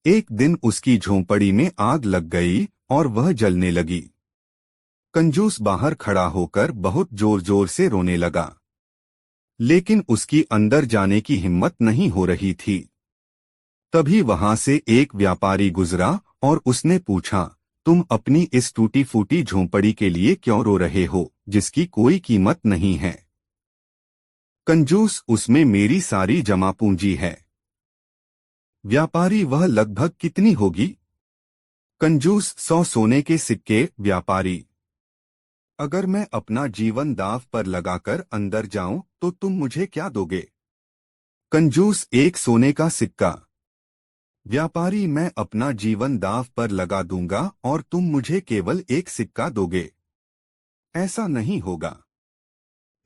एक दिन उसकी झोंपड़ी में आग लग गई और वह जलने लगी। कंजूस बाहर खड़ा होकर बहुत जोर जोर से रोने लगा, लेकिन उसकी अंदर जाने की हिम्मत नहीं हो रही थी। तभी वहां से एक व्यापारी गुजरा और उसने पूछा, तुम अपनी इस टूटी फूटी झोंपड़ी के लिए क्यों रो रहे हो, जिसकी कोई कीमत नहीं है? कंजूस, उसमें मेरी सारी जमा पूंजी है। व्यापारी, वह लगभग कितनी होगी? कंजूस, 100 सोने के सिक्के। व्यापारी, अगर मैं अपना जीवन दांव पर लगाकर अंदर जाऊं तो तुम मुझे क्या दोगे? कंजूस, 1 सोने का सिक्का। व्यापारी, मैं अपना जीवन दांव पर लगा दूंगा और तुम मुझे केवल 1 सिक्का दोगे। ऐसा नहीं होगा।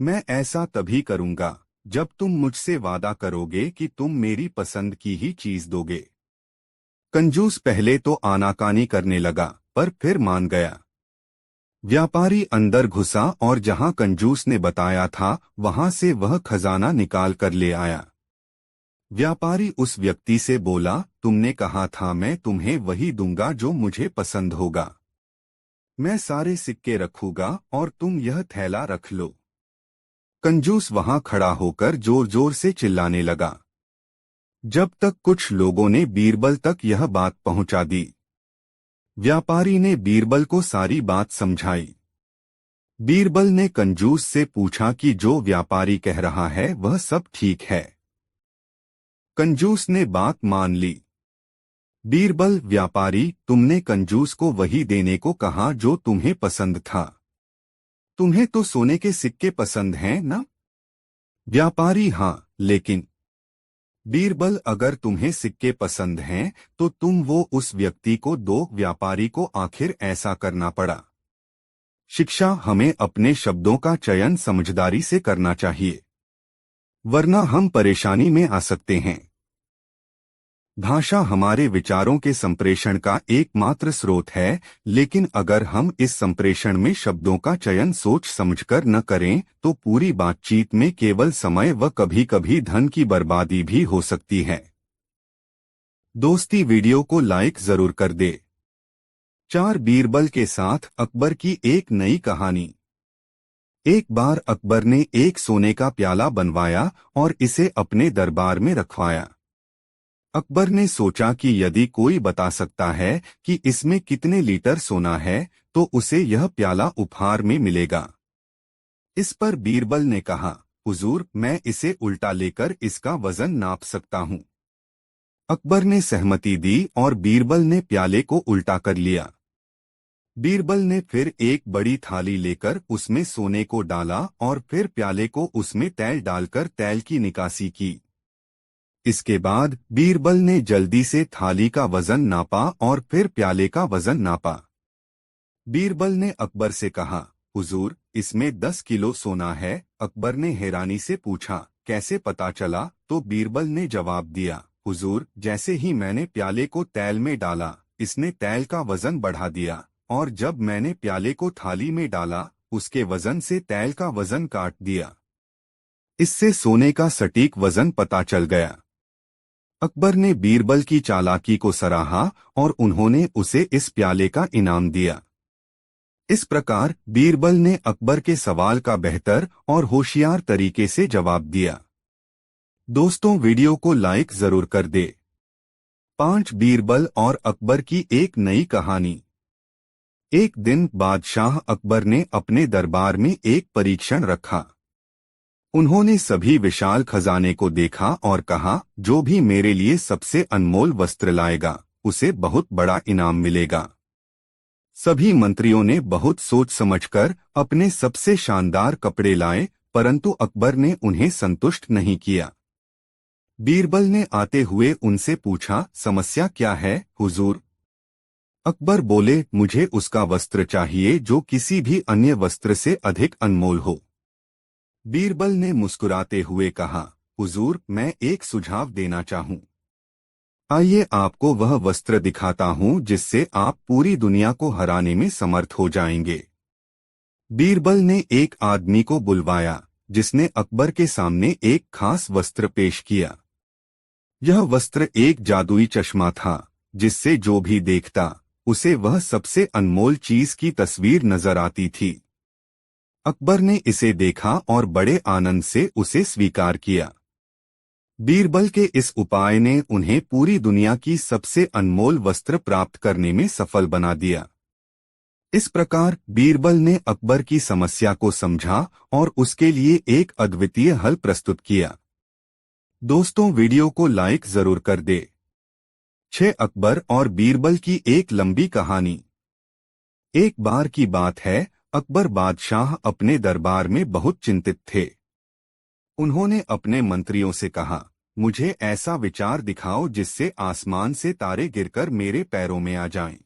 मैं ऐसा तभी करूंगा जब तुम मुझसे वादा करोगे कि तुम मेरी पसंद की ही चीज दोगे। कंजूस पहले तो आनाकानी करने लगा, पर फिर मान गया। व्यापारी अंदर घुसा और जहां कंजूस ने बताया था वहां से वह खजाना निकाल कर ले आया। व्यापारी उस व्यक्ति से बोला, तुमने कहा था मैं तुम्हें वही दूंगा जो मुझे पसंद होगा। मैं सारे सिक्के रखूंगा और तुम यह थैला रख लो। कंजूस वहां खड़ा होकर जोर जोर से चिल्लाने लगा, जब तक कुछ लोगों ने बीरबल तक यह बात पहुंचा दी। व्यापारी ने बीरबल को सारी बात समझाई। बीरबल ने कंजूस से पूछा कि जो व्यापारी कह रहा है वह सब ठीक है। कंजूस ने बात मान ली। बीरबल, व्यापारी, तुमने कंजूस को वही देने को कहा जो तुम्हें पसंद था। तुम्हें तो सोने के सिक्के पसंद हैं ना? व्यापारी, हाँ, लेकिन बीरबल, अगर तुम्हें सिक्के पसंद हैं तो तुम वो उस व्यक्ति को दो। व्यापारी को आखिर ऐसा करना पड़ा। शिक्षा, हमें अपने शब्दों का चयन समझदारी से करना चाहिए, वरना हम परेशानी में आ सकते हैं। भाषा हमारे विचारों के संप्रेषण का एकमात्र स्रोत है, लेकिन अगर हम इस संप्रेषण में शब्दों का चयन सोच समझकर न करें तो पूरी बातचीत में केवल समय व कभी कभी धन की बर्बादी भी हो सकती है। दोस्ती, वीडियो को लाइक जरूर कर दे। 4 बीरबल के साथ अकबर की एक नई कहानी। एक बार अकबर ने एक सोने का प्याला बनवाया और इसे अपने दरबार में रखवाया। अकबर ने सोचा कि यदि कोई बता सकता है कि इसमें कितने लीटर सोना है तो उसे यह प्याला उपहार में मिलेगा। इस पर बीरबल ने कहा, हुजूर, मैं इसे उल्टा लेकर इसका वजन नाप सकता हूं। अकबर ने सहमति दी और बीरबल ने प्याले को उल्टा कर लिया। बीरबल ने फिर एक बड़ी थाली लेकर उसमें सोने को डाला और फिर प्याले को उसमें तेल डालकर तेल की निकासी की। इसके बाद बीरबल ने जल्दी से थाली का वजन नापा और फिर प्याले का वजन नापा। बीरबल ने अकबर से कहा, हुजूर, इसमें 10 किलो सोना है। अकबर ने हैरानी से पूछा, कैसे पता चला? तो बीरबल ने जवाब दिया, हुजूर, जैसे ही मैंने प्याले को तेल में डाला, इसने तेल का वजन बढ़ा दिया, और जब मैंने प्याले को थाली में डाला, उसके वजन से तेल का वजन काट दिया। इससे सोने का सटीक वजन पता चल गया। अकबर ने बीरबल की चालाकी को सराहा और उन्होंने उसे इस प्याले का इनाम दिया। इस प्रकार बीरबल ने अकबर के सवाल का बेहतर और होशियार तरीके से जवाब दिया। दोस्तों, वीडियो को लाइक जरूर कर दे। 5 बीरबल और अकबर की एक नई कहानी। एक दिन बादशाह अकबर ने अपने दरबार में एक परीक्षण रखा। उन्होंने सभी विशाल खजाने को देखा और कहा, जो भी मेरे लिए सबसे अनमोल वस्त्र लाएगा, उसे बहुत बड़ा इनाम मिलेगा। सभी मंत्रियों ने बहुत सोच समझकर अपने सबसे शानदार कपड़े लाए, परंतु अकबर ने उन्हें संतुष्ट नहीं किया। बीरबल ने आते हुए उनसे पूछा, समस्या क्या है हुजूर? अकबर बोले, मुझे उसका वस्त्र चाहिए जो किसी भी अन्य वस्त्र से अधिक अनमोल हो। बीरबल ने मुस्कुराते हुए कहा, हुजूर, मैं एक सुझाव देना चाहूं। आइए आपको वह वस्त्र दिखाता हूं जिससे आप पूरी दुनिया को हराने में समर्थ हो जाएंगे। बीरबल ने एक आदमी को बुलवाया, जिसने अकबर के सामने एक खास वस्त्र पेश किया। यह वस्त्र एक जादुई चश्मा था, जिससे जो भी देखता, उसे वह सबसे अनमोल चीज की तस्वीर नजर आती थी। अकबर ने इसे देखा और बड़े आनंद से उसे स्वीकार किया। बीरबल के इस उपाय ने उन्हें पूरी दुनिया की सबसे अनमोल वस्त्र प्राप्त करने में सफल बना दिया। इस प्रकार बीरबल ने अकबर की समस्या को समझा और उसके लिए एक अद्वितीय हल प्रस्तुत किया। दोस्तों, वीडियो को लाइक जरूर कर दे। 6 अकबर और बीरबल की एक लंबी कहानी। एक बार की बात है, अकबर बादशाह अपने दरबार में बहुत चिंतित थे। उन्होंने अपने मंत्रियों से कहा, मुझे ऐसा विचार दिखाओ जिससे आसमान से तारे गिरकर मेरे पैरों में आ जाएं।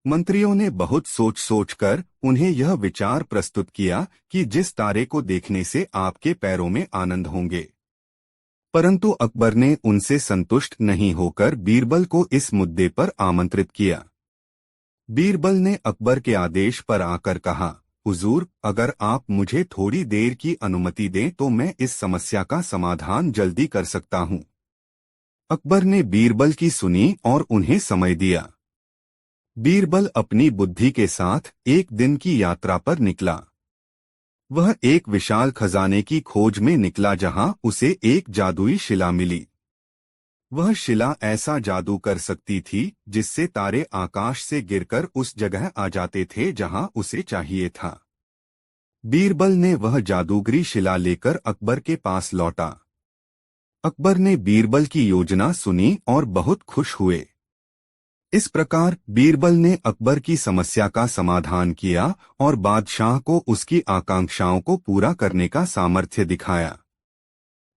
मंत्रियों ने बहुत सोच सोचकर उन्हें यह विचार प्रस्तुत किया कि जिस तारे को देखने से आपके पैरों में आनंद होंगे। परंतु अकबर ने उनसे संतुष्ट नहीं होकर बीरबल को इस मुद्दे पर आमंत्रित किया। बीरबल ने अकबर के आदेश पर आकर कहा, हुजूर, अगर आप मुझे थोड़ी देर की अनुमति दें तो मैं इस समस्या का समाधान जल्दी कर सकता हूं। अकबर ने बीरबल की सुनी और उन्हें समय दिया। बीरबल अपनी बुद्धि के साथ एक दिन की यात्रा पर निकला। वह एक विशाल खजाने की खोज में निकला जहां उसे एक जादुई शिला मिली। वह शिला ऐसा जादू कर सकती थी जिससे तारे आकाश से गिरकर उस जगह आ जाते थे जहां उसे चाहिए था। बीरबल ने वह जादूगरी शिला लेकर अकबर के पास लौटा। अकबर ने बीरबल की योजना सुनी और बहुत खुश हुए। इस प्रकार बीरबल ने अकबर की समस्या का समाधान किया और बादशाह को उसकी आकांक्षाओं को पूरा करने का सामर्थ्य दिखाया।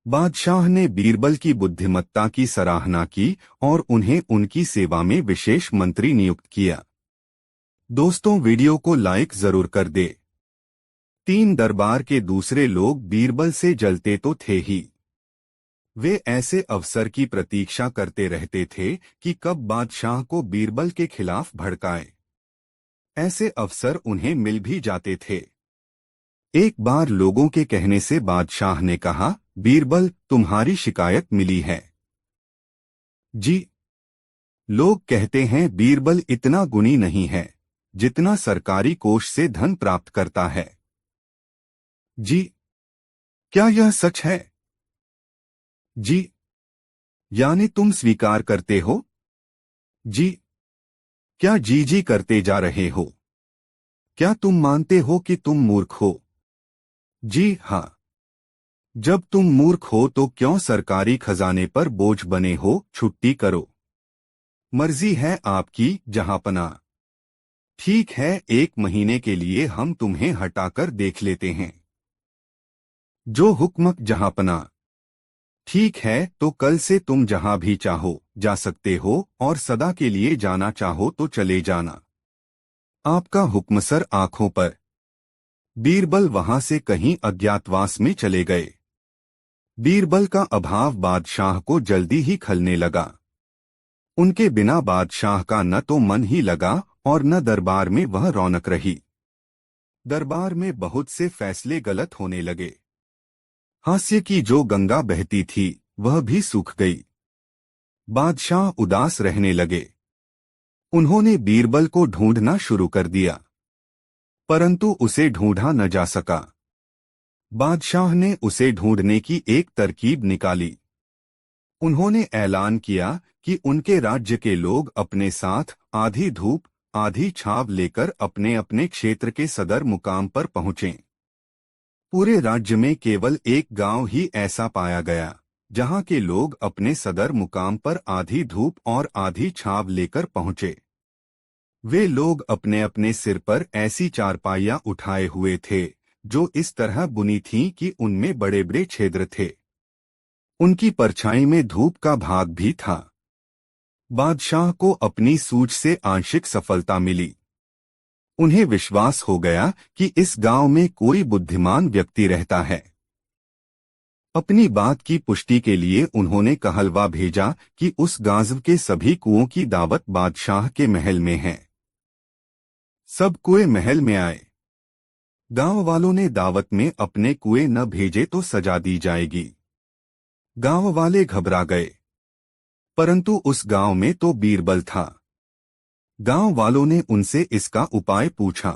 बादशाह ने बीरबल की बुद्धिमत्ता की सराहना की और उन्हें उनकी सेवा में विशेष मंत्री नियुक्त किया। दोस्तों, वीडियो को लाइक जरूर कर दे। 3 दरबार के दूसरे लोग बीरबल से जलते तो थे ही। वे ऐसे अवसर की प्रतीक्षा करते रहते थे कि कब बादशाह को बीरबल के खिलाफ भड़काए। ऐसे अवसर उन्हें मिल भी जाते थे। एक बार लोगों के कहने से बादशाह ने कहा, बीरबल, तुम्हारी शिकायत मिली है। जी, लोग कहते हैं बीरबल इतना गुणी नहीं है जितना सरकारी कोष से धन प्राप्त करता है। जी, क्या यह सच है? जी, यानी तुम स्वीकार करते हो? जी, क्या जी जी करते जा रहे हो? क्या तुम मानते हो कि तुम मूर्ख हो? जी हाँ। जब तुम मूर्ख हो तो क्यों सरकारी खजाने पर बोझ बने हो? छुट्टी करो। मर्जी है आपकी, जहांपना। ठीक है, 1 महीने के लिए हम तुम्हें हटाकर देख लेते हैं। जो हुक्म जहाँपना। ठीक है, तो कल से तुम जहां भी चाहो जा सकते हो और सदा के लिए जाना चाहो तो चले जाना। आपका हुक्म सर। आंखों पर। बीरबल वहां से कहीं अज्ञातवास में चले गए। बीरबल का अभाव बादशाह को जल्दी ही खलने लगा। उनके बिना बादशाह का न तो मन ही लगा और न दरबार में वह रौनक रही। दरबार में बहुत से फैसले गलत होने लगे। हास्य की जो गंगा बहती थी वह भी सूख गई। बादशाह उदास रहने लगे। उन्होंने बीरबल को ढूंढना शुरू कर दिया, परंतु उसे ढूंढा न जा सका। बादशाह ने उसे ढूंढने की एक तरकीब निकाली। उन्होंने ऐलान किया कि उनके राज्य के लोग अपने साथ आधी धूप आधी छाव लेकर अपने अपने क्षेत्र के सदर मुकाम पर पहुंचें। पूरे राज्य में केवल एक गांव ही ऐसा पाया गया जहां के लोग अपने सदर मुकाम पर आधी धूप और आधी छाव लेकर पहुंचे। वे लोग अपने अपने सिर पर ऐसी चारपाइयां उठाए हुए थे जो इस तरह बुनी थीं कि उनमें बड़े बड़े छिद्र थे। उनकी परछाई में धूप का भाग भी था। बादशाह को अपनी सूझ से आंशिक सफलता मिली। उन्हें विश्वास हो गया कि इस गांव में कोई बुद्धिमान व्यक्ति रहता है। अपनी बात की पुष्टि के लिए उन्होंने कहलवा भेजा कि उस गांव के सभी कुओं की दावत बादशाह के महल में है। सब कुएं महल में आए। गांव वालों ने दावत में अपने कुएं न भेजे तो सजा दी जाएगी। गांव वाले घबरा गए, परंतु उस गांव में तो बीरबल था। गांव वालों ने उनसे इसका उपाय पूछा।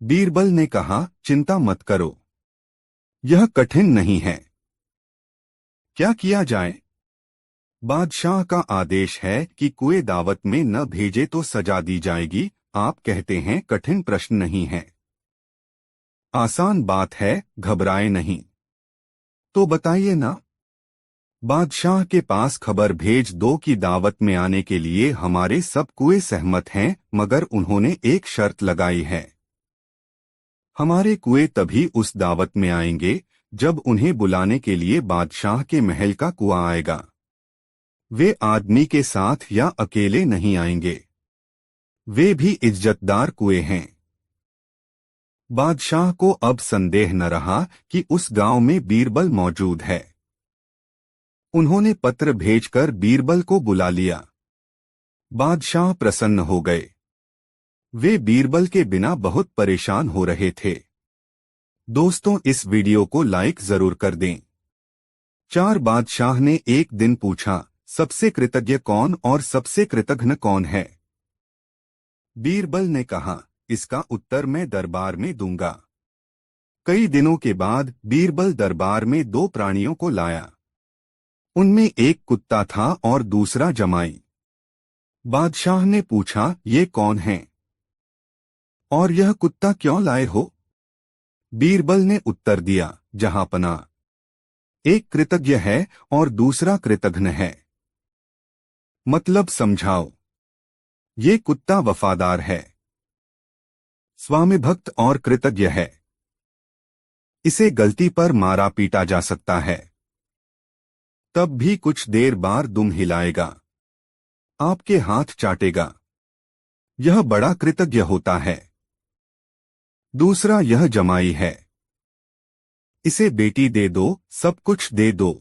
बीरबल ने कहा, चिंता मत करो, यह कठिन नहीं है। क्या किया जाए? बादशाह का आदेश है कि कुएं दावत में न भेजे तो सजा दी जाएगी। आप कहते हैं कठिन प्रश्न नहीं है। आसान बात है, घबराए नहीं। तो बताइए ना। बादशाह के पास खबर भेज दो कि दावत में आने के लिए हमारे सब कुएं सहमत हैं, मगर उन्होंने एक शर्त लगाई है। हमारे कुएं तभी उस दावत में आएंगे जब उन्हें बुलाने के लिए बादशाह के महल का कुआं आएगा। वे आदमी के साथ या अकेले नहीं आएंगे। वे भी इज्जतदार कुएं हैं। बादशाह को अब संदेह न रहा कि उस गांव में बीरबल मौजूद है। उन्होंने पत्र भेजकर बीरबल को बुला लिया। बादशाह प्रसन्न हो गए। वे बीरबल के बिना बहुत परेशान हो रहे थे। दोस्तों, इस वीडियो को लाइक जरूर कर दें। 4 बादशाह ने एक दिन पूछा, सबसे कृतज्ञ कौन और सबसे कृतघ्न कौन है? बीरबल ने कहा, इसका उत्तर मैं दरबार में दूंगा। कई दिनों के बाद बीरबल दरबार में 2 प्राणियों को लाया। उनमें एक कुत्ता था और दूसरा जमाई। बादशाह ने पूछा, ये कौन हैं? और यह कुत्ता क्यों लाए हो? बीरबल ने उत्तर दिया, जहांपना, एक कृतज्ञ है और दूसरा कृतघ्न है। मतलब समझाओ। ये कुत्ता वफादार है, स्वामिभक्त और कृतज्ञ है। इसे गलती पर मारा पीटा जा सकता है, तब भी कुछ देर बाद दुम हिलाएगा, आपके हाथ चाटेगा। यह बड़ा कृतज्ञ होता है। दूसरा यह जमाई है। इसे बेटी दे दो, सब कुछ दे दो,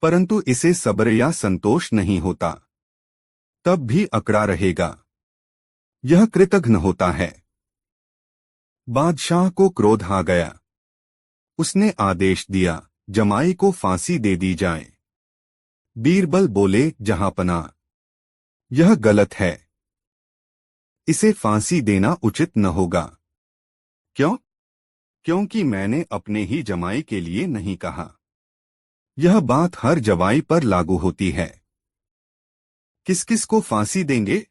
परंतु इसे सब्र या संतोष नहीं होता, तब भी अकड़ा रहेगा। यह कृतघ्न होता है। बादशाह को क्रोध आ गया। उसने आदेश दिया, जमाई को फांसी दे दी जाए। बीरबल बोले, जहांपना, यह गलत है। इसे फांसी देना उचित न होगा। क्यों? क्योंकि मैंने अपने ही जमाई के लिए नहीं कहा। यह बात हर जवाई पर लागू होती है। किस किस को फांसी देंगे?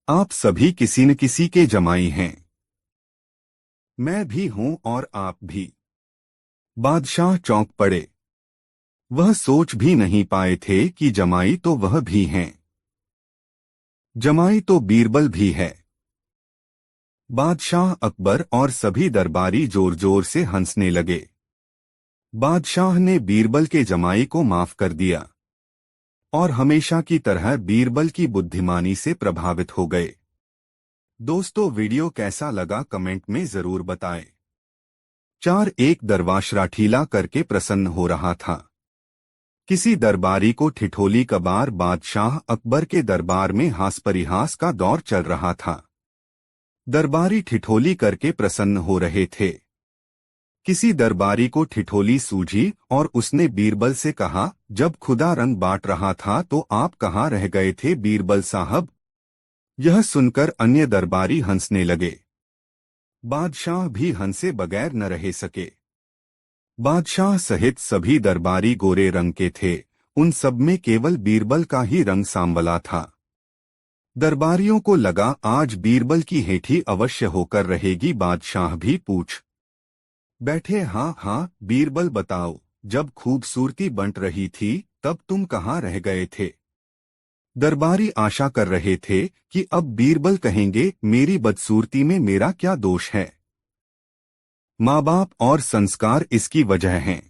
आप सभी किसी न किसी के जमाई हैं। मैं भी हूं और आप भी। बादशाह चौंक पड़े। वह सोच भी नहीं पाए थे कि जमाई तो वह भी हैं। जमाई तो बीरबल भी है। बादशाह अकबर और सभी दरबारी जोर जोर से हंसने लगे। बादशाह ने बीरबल के जमाई को माफ कर दिया और हमेशा की तरह बीरबल की बुद्धिमानी से प्रभावित हो गए। दोस्तों, वीडियो कैसा लगा कमेंट में जरूर बताएं। एक दरबार राठीला करके प्रसन्न हो रहा था। किसी दरबारी को ठिठोली कबार बादशाह अकबर के दरबार में हास परिहास का दौर चल रहा था। दरबारी ठिठोली करके प्रसन्न हो रहे थे। किसी दरबारी को ठिठोली सूझी और उसने बीरबल से कहा, जब खुदा रंग बांट रहा था तो आप कहाँ रह गए थे बीरबल साहब? यह सुनकर अन्य दरबारी हंसने लगे। बादशाह भी हंसे बगैर न रह सके। बादशाह सहित सभी दरबारी गोरे रंग के थे, उन सब में केवल बीरबल का ही रंग सांवला था। दरबारियों को लगा आज बीरबल की हेठी अवश्य होकर रहेगी। बादशाह भी पूछ बैठे, हाँ हाँ बीरबल बताओ, जब खूबसूरती बंट रही थी तब तुम कहाँ रह गए थे? दरबारी आशा कर रहे थे कि अब बीरबल कहेंगे मेरी बदसूरती में मेरा क्या दोष है। माँ बाप और संस्कार इसकी वजह हैं।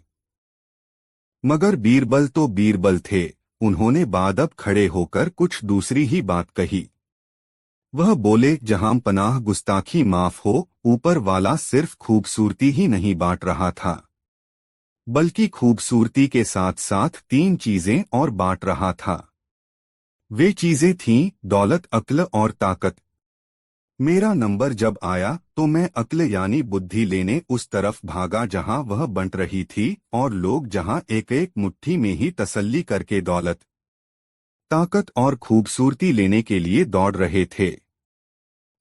मगर बीरबल तो बीरबल थे, उन्होंने बादब खड़े होकर कुछ दूसरी ही बात कही। वह बोले, जहां पनाह गुस्ताखी माफ हो, ऊपर वाला सिर्फ खूबसूरती ही नहीं बांट रहा था, बल्कि खूबसूरती के साथ साथ 3 चीजें और बांट रहा था। वे चीजें थीं दौलत, अक्ल और ताकत। मेरा नंबर जब आया तो मैं अक्ल यानी बुद्धि लेने उस तरफ भागा जहां वह बंट रही थी, और लोग जहां एक एक मुट्ठी में ही तसल्ली करके दौलत, ताकत और खूबसूरती लेने के लिए दौड़ रहे थे।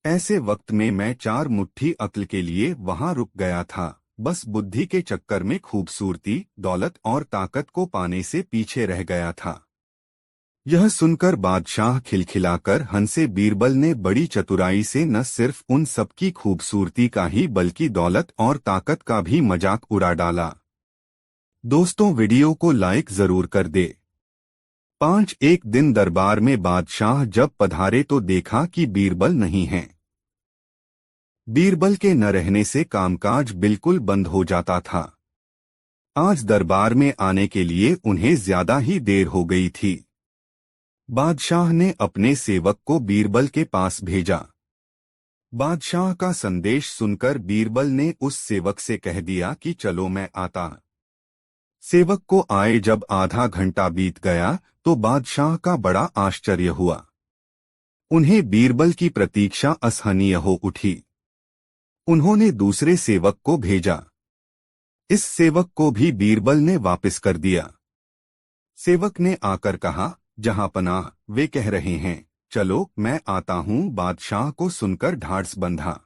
ऐसे वक्त में मैं 4 मुट्ठी अक्ल के लिए वहां रुक गया था, बस बुद्धि के चक्कर में खूबसूरती, दौलत और ताकत को पाने से पीछे रह गया था। यह सुनकर बादशाह खिलखिलाकर हंसे। बीरबल ने बड़ी चतुराई से न सिर्फ उन सबकी खूबसूरती का ही बल्कि दौलत और ताकत का भी मजाक उड़ा डाला। दोस्तों, वीडियो को लाइक जरूर कर दे। एक दिन दरबार में बादशाह जब पधारे तो देखा कि बीरबल नहीं है। बीरबल के न रहने से कामकाज बिल्कुल बंद हो जाता था। आज दरबार में आने के लिए उन्हें ज्यादा ही देर हो गई थी। बादशाह ने अपने सेवक को बीरबल के पास भेजा। बादशाह का संदेश सुनकर बीरबल ने उस सेवक से कह दिया कि चलो मैं आता। सेवक को आए जब आधा घंटा बीत गया तो बादशाह का बड़ा आश्चर्य हुआ। उन्हें बीरबल की प्रतीक्षा असहनीय हो उठी। उन्होंने दूसरे सेवक को भेजा। इस सेवक को भी बीरबल ने वापस कर दिया। सेवक ने आकर कहा, जहां पनाह, वे कह रहे हैं चलो मैं आता हूं। बादशाह को सुनकर ढाढ़स बंधा।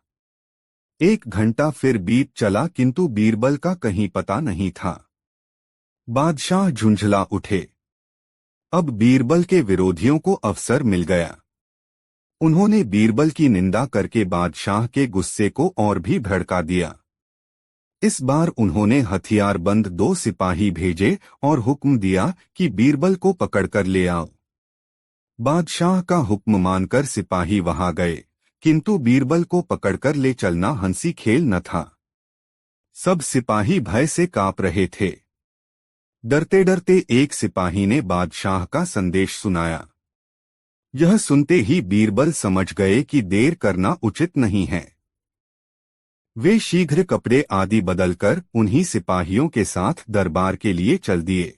1 घंटा फिर बीत चला किंतु बीरबल का कहीं पता नहीं था। बादशाह झुंझला उठे। अब बीरबल के विरोधियों को अवसर मिल गया। उन्होंने बीरबल की निंदा करके बादशाह के गुस्से को और भी भड़का दिया। इस बार उन्होंने हथियारबंद 2 सिपाही भेजे और हुक्म दिया कि बीरबल को पकड़कर ले आओ। बादशाह का हुक्म मानकर सिपाही वहां गए, किंतु बीरबल को पकड़कर ले चलना हंसी खेल न था। सब सिपाही भय से कांप रहे थे। डरते डरते एक सिपाही ने बादशाह का संदेश सुनाया। यह सुनते ही बीरबल समझ गए कि देर करना उचित नहीं है। वे शीघ्र कपड़े आदि बदलकर उन्हीं सिपाहियों के साथ दरबार के लिए चल दिए।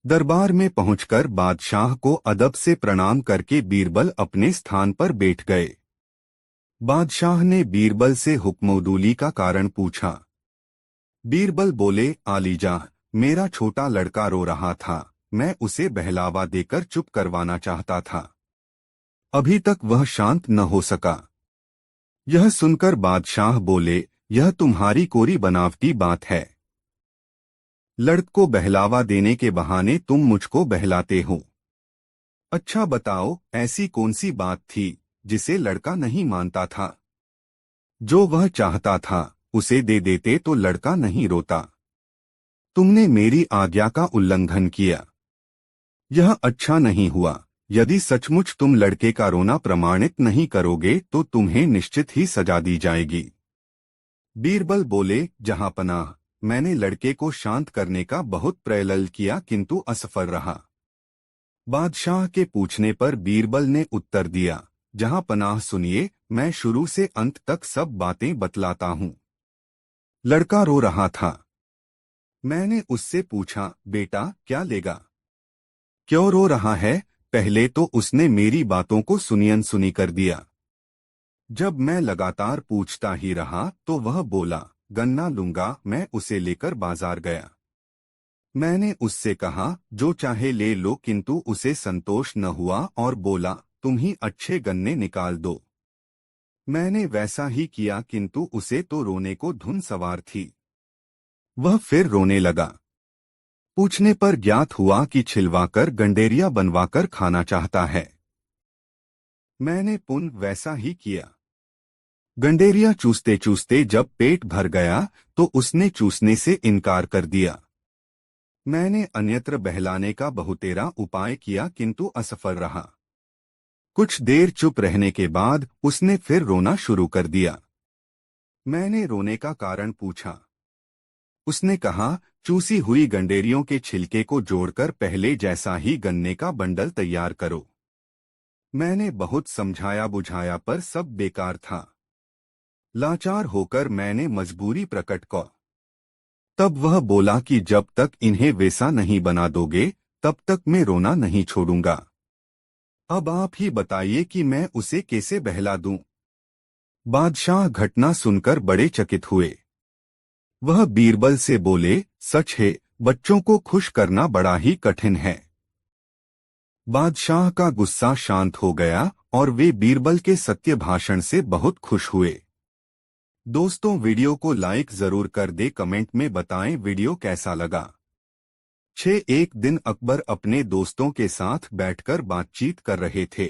दरबार में पहुंचकर बादशाह को अदब से प्रणाम करके बीरबल अपने स्थान पर बैठ गए। बादशाह ने बीरबल से हुक्मोदूली का कारण पूछा। बीरबल बोले, आलीजा, मेरा छोटा लड़का रो रहा था, मैं उसे बहलावा देकर चुप करवाना चाहता था। अभी तक वह शांत न हो सका। यह सुनकर बादशाह बोले, यह तुम्हारी कोरी बनावटी बात है। लड़क को बहलावा देने के बहाने तुम मुझको बहलाते हो। अच्छा बताओ, ऐसी कौन सी बात थी जिसे लड़का नहीं मानता था? जो वह चाहता था उसे दे देते तो लड़का नहीं रोता। तुमने मेरी आज्ञा का उल्लंघन किया। यह अच्छा नहीं हुआ। यदि सचमुच तुम लड़के का रोना प्रमाणित नहीं करोगे तो तुम्हें निश्चित ही सजा दी जाएगी। बीरबल बोले, जहांपनाह, मैंने लड़के को शांत करने का बहुत प्रयत्न किया किंतु असफल रहा। बादशाह के पूछने पर बीरबल ने उत्तर दिया, जहांपनाह सुनिए, मैं शुरू से अंत तक सब बातें बतलाता हूँ। लड़का रो रहा था। मैंने उससे पूछा, बेटा क्या लेगा, क्यों रो रहा है? पहले तो उसने मेरी बातों को सुनी अनसुनी कर दिया। जब मैं लगातार पूछता ही रहा तो वह बोला, गन्ना लूंगा। मैं उसे लेकर बाजार गया। मैंने उससे कहा, जो चाहे ले लो, किंतु उसे संतोष न हुआ और बोला, तुम ही अच्छे गन्ने निकाल दो। मैंने वैसा ही किया किंतु उसे तो रोने को धुन सवार थी। वह फिर रोने लगा। पूछने पर ज्ञात हुआ कि छिलवाकर गंडेरिया बनवाकर खाना चाहता है। मैंने पुनः वैसा ही किया। गंडेरिया चूसते चूसते जब पेट भर गया तो उसने चूसने से इनकार कर दिया। मैंने अन्यत्र बहलाने का बहुतेरा उपाय किया किंतु असफल रहा। कुछ देर चुप रहने के बाद उसने फिर रोना शुरू कर दिया। मैंने रोने का कारण पूछा। उसने कहा, चूसी हुई गंडेरियों के छिलके को जोड़कर पहले जैसा ही गन्ने का बंडल तैयार करो। मैंने बहुत समझाया बुझाया पर सब बेकार था। लाचार होकर मैंने मजबूरी प्रकट की। तब वह बोला कि जब तक इन्हें वैसा नहीं बना दोगे तब तक मैं रोना नहीं छोड़ूंगा। अब आप ही बताइए कि मैं उसे कैसे बहला दूं। बादशाह घटना सुनकर बड़े चकित हुए। वह बीरबल से बोले, सच है, बच्चों को खुश करना बड़ा ही कठिन है। बादशाह का गुस्सा शांत हो गया और वे बीरबल के सत्य भाषण से बहुत खुश हुए। दोस्तों, वीडियो को लाइक जरूर कर दे, कमेंट में बताएं वीडियो कैसा लगा। एक दिन अकबर अपने दोस्तों के साथ बैठकर बातचीत कर रहे थे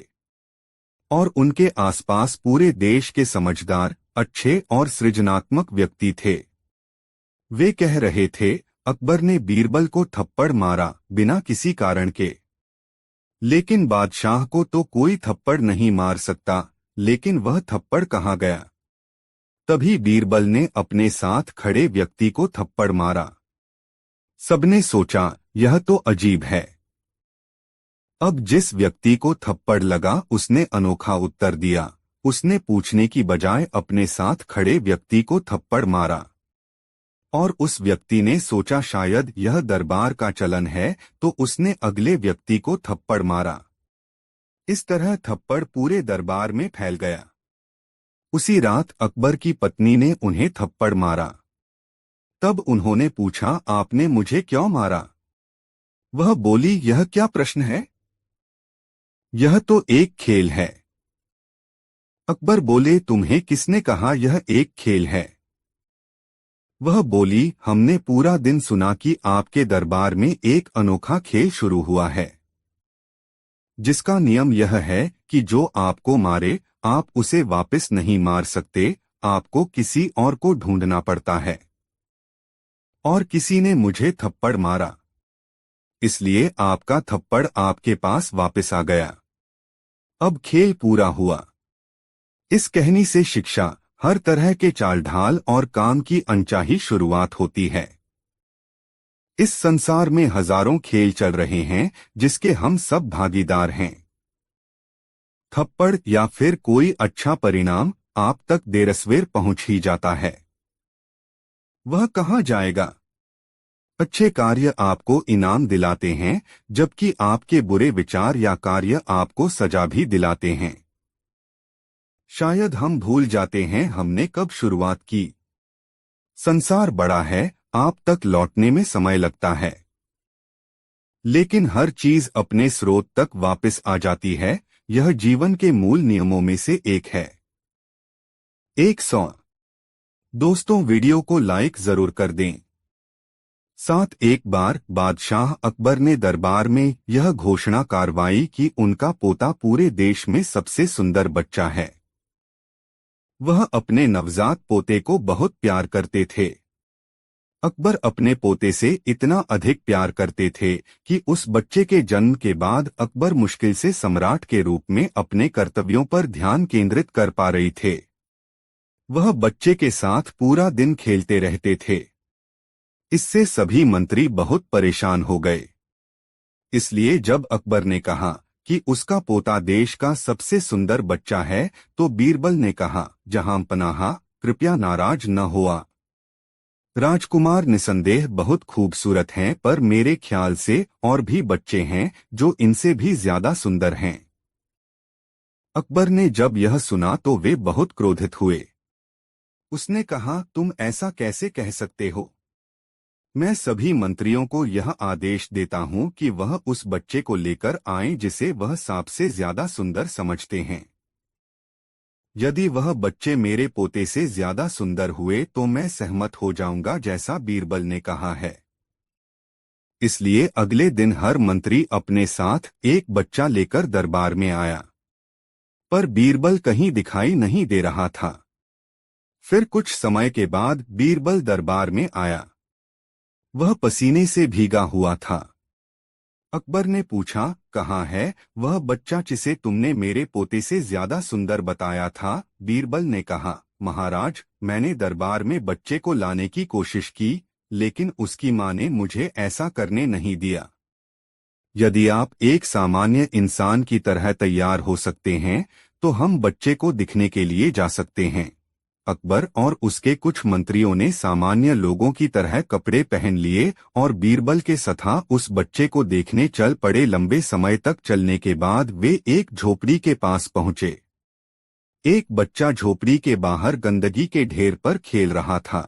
और उनके आसपास पूरे देश के समझदार, अच्छे और सृजनात्मक व्यक्ति थे। वे कह रहे थे, अकबर ने बीरबल को थप्पड़ मारा बिना किसी कारण के। लेकिन बादशाह को तो कोई थप्पड़ नहीं मार सकता, लेकिन वह थप्पड़ कहाँ गया? तभी बीरबल ने अपने साथ खड़े व्यक्ति को थप्पड़ मारा। सबने सोचा, यह तो अजीब है। अब जिस व्यक्ति को थप्पड़ लगा उसने अनोखा उत्तर दिया। उसने पूछने की बजाय अपने साथ खड़े व्यक्ति को थप्पड़ मारा। और उस व्यक्ति ने सोचा शायद यह दरबार का चलन है, तो उसने अगले व्यक्ति को थप्पड़ मारा। इस तरह थप्पड़ पूरे दरबार में फैल गया। उसी रात अकबर की पत्नी ने उन्हें थप्पड़ मारा। तब उन्होंने पूछा, आपने मुझे क्यों मारा? वह बोली, यह क्या प्रश्न है? यह तो एक खेल है। अकबर बोले, तुम्हें किसने कहा यह एक खेल है? वह बोली, हमने पूरा दिन सुना कि आपके दरबार में एक अनोखा खेल शुरू हुआ है, जिसका नियम यह है कि जो आपको मारे आप उसे वापस नहीं मार सकते, आपको किसी और को ढूंढना पड़ता है। और किसी ने मुझे थप्पड़ मारा, इसलिए आपका थप्पड़ आपके पास वापस आ गया। अब खेल पूरा हुआ। इस कहानी से शिक्षा, हर तरह के चाल ढाल और काम की अनचाही शुरुआत होती है। इस संसार में हजारों खेल चल रहे हैं जिसके हम सब भागीदार हैं। थप्पड़ या फिर कोई अच्छा परिणाम आप तक देरसवेर पहुंच ही जाता है। वह कहाँ जाएगा? अच्छे कार्य आपको इनाम दिलाते हैं, जबकि आपके बुरे विचार या कार्य आपको सजा भी दिलाते हैं। शायद हम भूल जाते हैं हमने कब शुरुआत की। संसार बड़ा है, आप तक लौटने में समय लगता है, लेकिन हर चीज अपने स्रोत तक वापस आ जाती है। यह जीवन के मूल नियमों में से एक है। 100 दोस्तों, वीडियो को लाइक जरूर कर दें। साथ एक बार बादशाह अकबर ने दरबार में यह घोषणा कार्रवाई की उनका पोता पूरे देश में सबसे सुंदर बच्चा है। वह अपने नवजात पोते को बहुत प्यार करते थे। अकबर अपने पोते से इतना अधिक प्यार करते थे कि उस बच्चे के जन्म के बाद अकबर मुश्किल से सम्राट के रूप में अपने कर्तव्यों पर ध्यान केंद्रित कर पा रही थे। वह बच्चे के साथ पूरा दिन खेलते रहते थे। इससे सभी मंत्री बहुत परेशान हो गए। इसलिए जब अकबर ने कहा कि उसका पोता देश का सबसे सुंदर बच्चा है, तो बीरबल ने कहा, जहां पनाहा, कृपया नाराज न हुआ। राजकुमार निसंदेह बहुत खूबसूरत हैं, पर मेरे ख्याल से और भी बच्चे हैं जो इनसे भी ज्यादा सुंदर हैं। अकबर ने जब यह सुना तो वे बहुत क्रोधित हुए। उसने कहा, तुम ऐसा कैसे कह सकते हो? मैं सभी मंत्रियों को यह आदेश देता हूं कि वह उस बच्चे को लेकर आएं जिसे वह सांप से ज्यादा सुंदर समझते हैं। यदि वह बच्चे मेरे पोते से ज्यादा सुंदर हुए तो मैं सहमत हो जाऊंगा, जैसा बीरबल ने कहा है। इसलिए अगले दिन हर मंत्री अपने साथ एक बच्चा लेकर दरबार में आया, पर बीरबल कहीं दिखाई नहीं दे रहा था। फिर कुछ समय के बाद बीरबल दरबार में आया। वह पसीने से भीगा हुआ था। अकबर ने पूछा, कहाँ है वह बच्चा जिसे तुमने मेरे पोते से ज्यादा सुंदर बताया था? बीरबल ने कहा, महाराज, मैंने दरबार में बच्चे को लाने की कोशिश की, लेकिन उसकी माँ ने मुझे ऐसा करने नहीं दिया। यदि आप एक सामान्य इंसान की तरह तैयार हो सकते हैं, तो हम बच्चे को दिखने के लिए जा सकते हैं। अकबर और उसके कुछ मंत्रियों ने सामान्य लोगों की तरह कपड़े पहन लिए और बीरबल के साथ उस बच्चे को देखने चल पड़े। लंबे समय तक चलने के बाद वे एक झोपड़ी के पास पहुंचे। एक बच्चा झोपड़ी के बाहर गंदगी के ढेर पर खेल रहा था।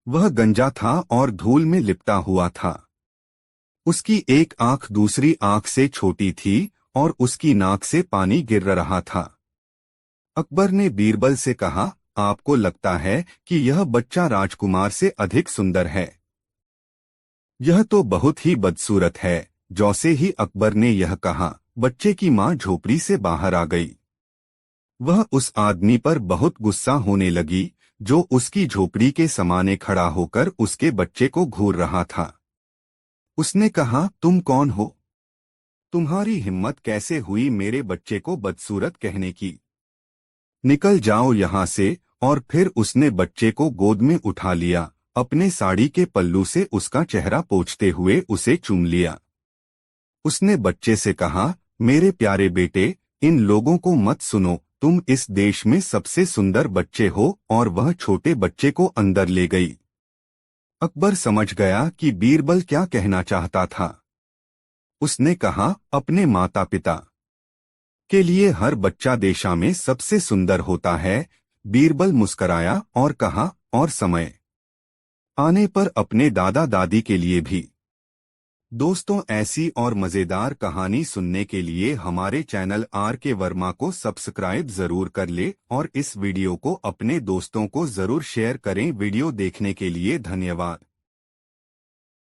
वह गंजा था और धूल में लिपटा हुआ था। उसकी एक आंख दूसरी आंख से छोटी थी और उसकी नाक से पानी गिर रहा था। अकबर ने बीरबल से कहा, आपको लगता है कि यह बच्चा राजकुमार से अधिक सुंदर है? यह तो बहुत ही बदसूरत है। जैसे ही अकबर ने यह कहा, बच्चे की मां झोपड़ी से बाहर आ गई। वह उस आदमी पर बहुत गुस्सा होने लगी जो उसकी झोपड़ी के सामने खड़ा होकर उसके बच्चे को घूर रहा था। उसने कहा, तुम कौन हो? तुम्हारी हिम्मत कैसे हुई मेरे बच्चे को बदसूरत कहने की? निकल जाओ यहाँ से। और फिर उसने बच्चे को गोद में उठा लिया, अपने साड़ी के पल्लू से उसका चेहरा पोंछते हुए उसे चूम लिया। उसने बच्चे से कहा, मेरे प्यारे बेटे, इन लोगों को मत सुनो, तुम इस देश में सबसे सुंदर बच्चे हो। और वह छोटे बच्चे को अंदर ले गई। अकबर समझ गया कि बीरबल क्या कहना चाहता था। उसने कहा, अपने माता पिता के लिए हर बच्चा देशा में सबसे सुंदर होता है। बीरबल मुस्कराया और कहा, और समय आने पर अपने दादा दादी के लिए भी। दोस्तों, ऐसी और मजेदार कहानी सुनने के लिए हमारे चैनल RK वर्मा को सब्सक्राइब जरूर कर ले और इस वीडियो को अपने दोस्तों को जरूर शेयर करें। वीडियो देखने के लिए धन्यवाद।